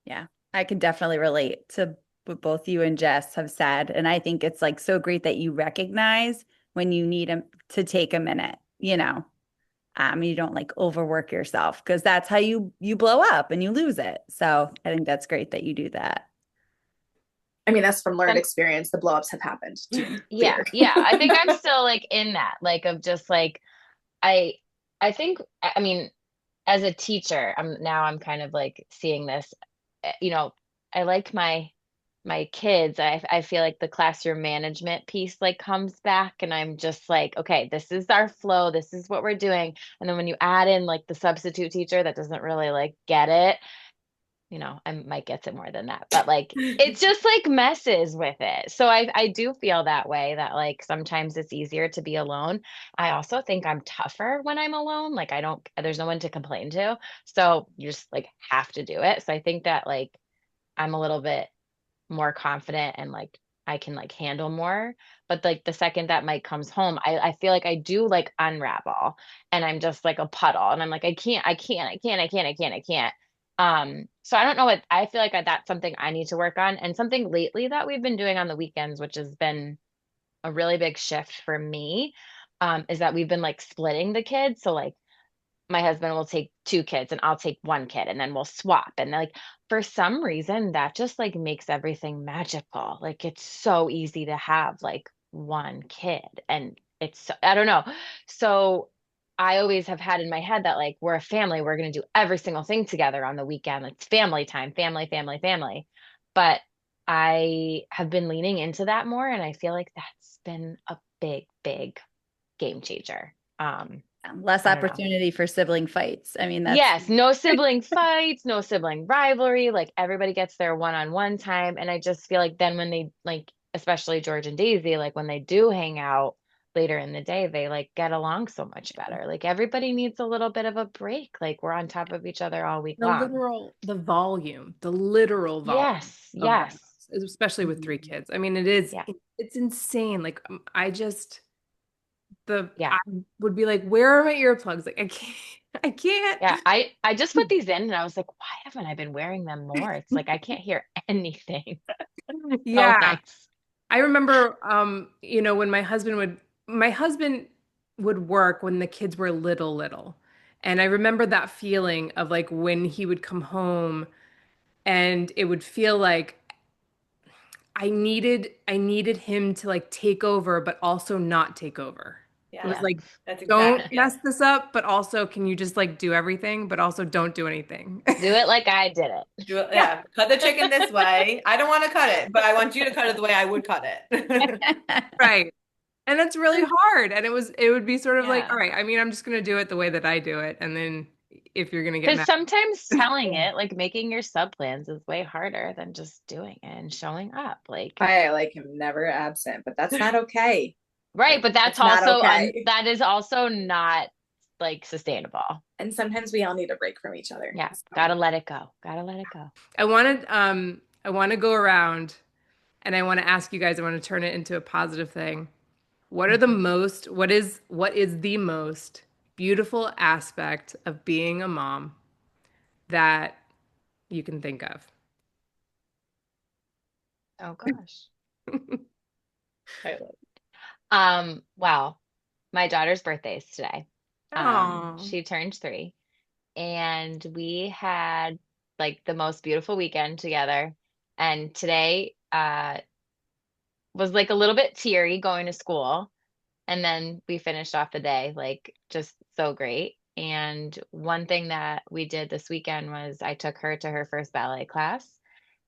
Yeah, I can definitely relate to what both you and Jess have said. And I think it's like so great that you recognize when you need to take a minute, you don't like overwork yourself because that's how you blow up and you lose it. So I think that's great that you do that. I mean, that's from learned experience. The blowups have happened. Yeah. Yeah. I think I'm still like in that, like of just like, I think, I mean, as a teacher, I'm kind of like seeing this, I like my kids. I feel like the classroom management piece like comes back and I'm just like, okay, this is our flow. This is what we're doing. And then when you add in like the substitute teacher that doesn't really like get it, I might get it more than that, but like it's just like messes with it. So I do feel that way that like sometimes it's easier to be alone. I also think I'm tougher when I'm alone. Like there's no one to complain to. So you just like have to do it. So I think that like I'm a little bit more confident and like I can like handle more. But like the second that Mike comes home, I feel like I do like unravel and I'm just like a puddle and I'm like, I can't. So I don't know what I feel like that's something I need to work on and something lately that we've been doing on the weekends, which has been a really big shift for me, is that we've been like splitting the kids. So like my husband will take 2 kids and I'll take 1 kid and then we'll swap. And like for some reason that just like makes everything magical. Like it's so easy to have like 1 kid and I don't know. So I always have had in my head that like we're a family, we're going to do every single thing together on the weekend. It's family time, family, family, family. But I have been leaning into that more and I feel like that's been a big, big game changer. Less I don't know. opportunity for sibling fights. I mean, that's Yes, no sibling fights, no sibling rivalry. Like everybody gets their one-on-one time. And I just feel like then when they like, especially George and Daisy, like when they do hang out, later in the day, they like get along so much better. Like everybody needs a little bit of a break. Like we're on top of each other all week long. The literal volume Yes, of that, yes. especially with 3 Mhm. kids. I mean, Yeah. it's insane. Like Yeah. I would be like, where are my earplugs? Like I can't. Yeah. I just put these in and I was like, why haven't I been wearing them more? It's like I can't hear anything. So Yeah. nice. I remember, when my husband would work when the kids were little. And I remember that feeling of like when he would come home and it would feel like I needed him to like take over, but also not take over. It was Yeah, Yeah. like, that's don't exactly mess it. this up, but also can you just like do everything, but also don't do anything? Do it like I did it. Yeah. Yeah, cut the chicken this way. I don't want to cut it, but I want you to cut it the way I would cut it. Right. And it's really hard. And it would be sort of like, Yeah. all right, I mean, I'm just gonna do it the way that I do it. And then if you're gonna get Because mad. sometimes telling it, like making your sub plans is way harder than just doing it and showing up. Like, I like him never absent, but that's not okay. right, but that's That's not also okay. that is also not like sustainable. And sometimes we all need a break from each other. Yeah, So, gotta let it go. Gotta let it go. I want to go around and I want to ask you guys, I want to turn it into a positive thing. What is the most beautiful aspect of being a mom that you can think of? Oh gosh. I love Wow. My daughter's birthday is today. Oh, She turned 3, and we had like the most beautiful weekend together. And today was like a little bit teary going to school. And then we finished off the day like just so great. And one thing that we did this weekend was I took her to her first ballet class,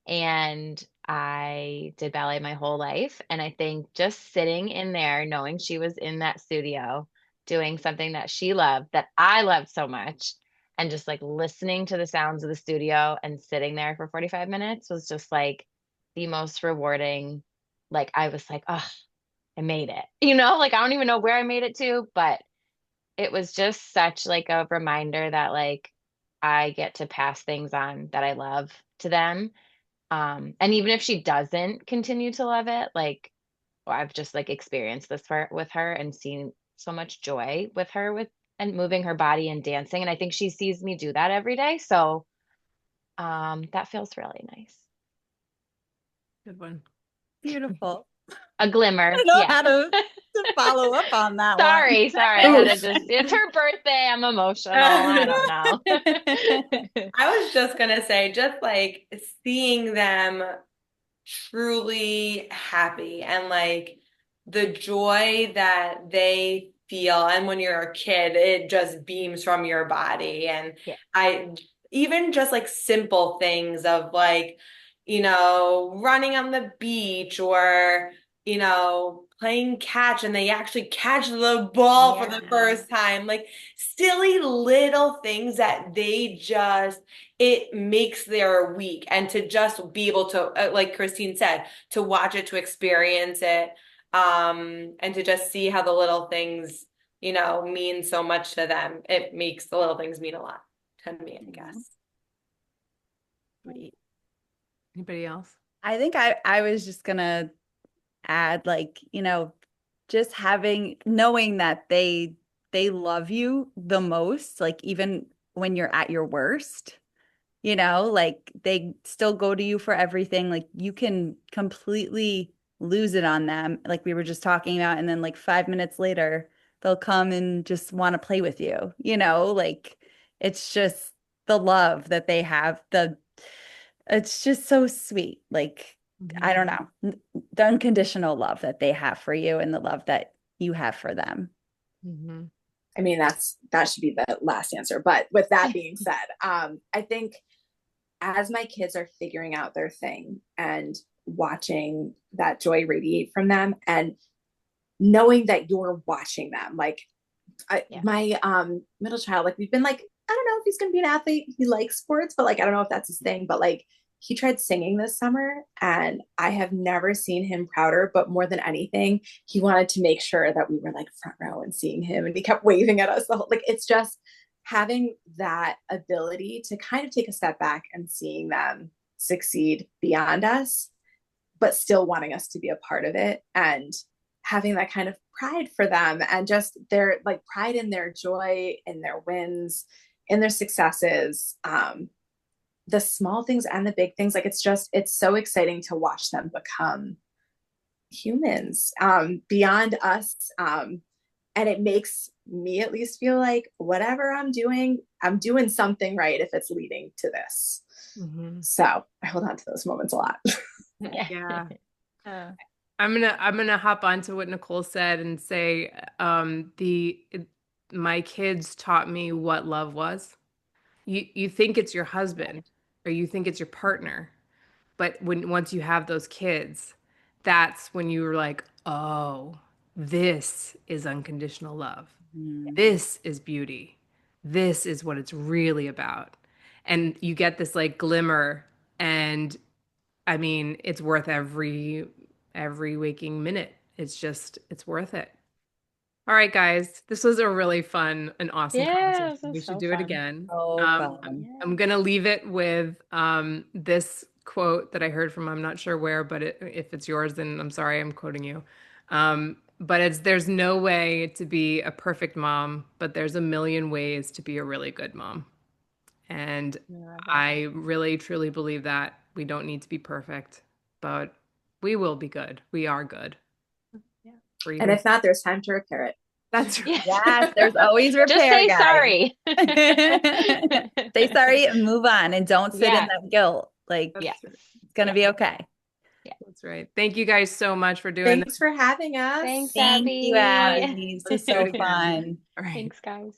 and I did ballet my whole life. And I think just sitting in there, knowing she was in that studio doing something that she loved, that I loved so much, and just like listening to the sounds of the studio and sitting there for 45 minutes was just like the most rewarding. Like I was like, oh, I made it. Like I don't even know where I made it to, but it was just such like a reminder that like I get to pass things on that I love to them. And even if she doesn't continue to love it, like I've just like experienced this with her and seen so much joy with her with and moving her body and dancing. And I think she sees me do that every day. So that feels really nice. good one. Beautiful. A glimmer. I don't know Yeah. how to follow up on that Sorry, one. sorry. I had to just, it's her birthday. I'm emotional. I don't know. I was just gonna say, just like seeing them truly happy and like the joy that they feel, and when you're a kid, it just beams from your body. And Yeah. I even just like simple things of like, running on the beach or, playing catch and they actually catch the ball for the Yeah. first time. Like silly little things that it makes their week. And to just be able to, like Christine said, to watch it, to experience it, and to just see how the little things, mean so much to them. It makes the little things mean a lot to me, I guess. Sweet. Anybody else? I think I was just gonna add like, just knowing that they love you the most, like even when you're at your worst, like they still go to you for everything. Like you can completely lose it on them, like we were just talking about, and then like 5 minutes later, they'll come and just want to play with you, like it's just the love that they have. It's just so sweet. Like, I don't know, the unconditional love that they have for you and the love that you have for them. Mhm. I mean, that should be the last answer. But with that being said, I think as my kids are figuring out their thing and watching that joy radiate from them and knowing that you're watching them, like Yeah. my middle child, like we've been like, I don't know if he's going to be an athlete. He likes sports, but like, I don't know if that's his thing, but like he tried singing this summer, and I have never seen him prouder. But more than anything, he wanted to make sure that we were like front row and seeing him, and he kept waving at us the whole, like, it's just having that ability to kind of take a step back and seeing them succeed beyond us, but still wanting us to be a part of it, and having that kind of pride for them, and just their like pride in their joy, in their wins, in their successes, the small things and the big things. Like, it's so exciting to watch them become humans, beyond us. And it makes me at least feel like whatever I'm doing something right if it's leading to this. So I hold on to those moments a lot. Yeah. Uh, I'm gonna hop onto what Nicole said and say, my kids taught me what love was. You think it's your husband or you think it's your partner, but once you have those kids, that's when you're like, oh, this is unconditional love. This is beauty. This is what it's really about. And you get this like glimmer, and I mean, it's worth every waking minute. It's worth it. All right, guys, this was a really fun and awesome yeah, conversation. this We is should so do it fun. again. So Um, fun. Yeah. I'm gonna leave it with this quote that I heard from, I'm not sure where, but if it's yours, then I'm sorry, I'm quoting you. But it's, there's no way to be a perfect mom, but there's a million ways to be a really good mom. And Love it. I really truly believe that we don't need to be perfect, but we will be good. We are good. Yeah. For And even if not, there's time to repair it. that's right. Yes, there's always Just repair, say guys. sorry. Say sorry and move on, and don't sit in Yeah. that guilt. Like, Yes. it's gonna be okay. That's right. Thank you guys so much for doing this. Thanks for having us. Thanks, Thank you, Abby. Abby. This was Do it so again. fun. All right. Thanks, guys.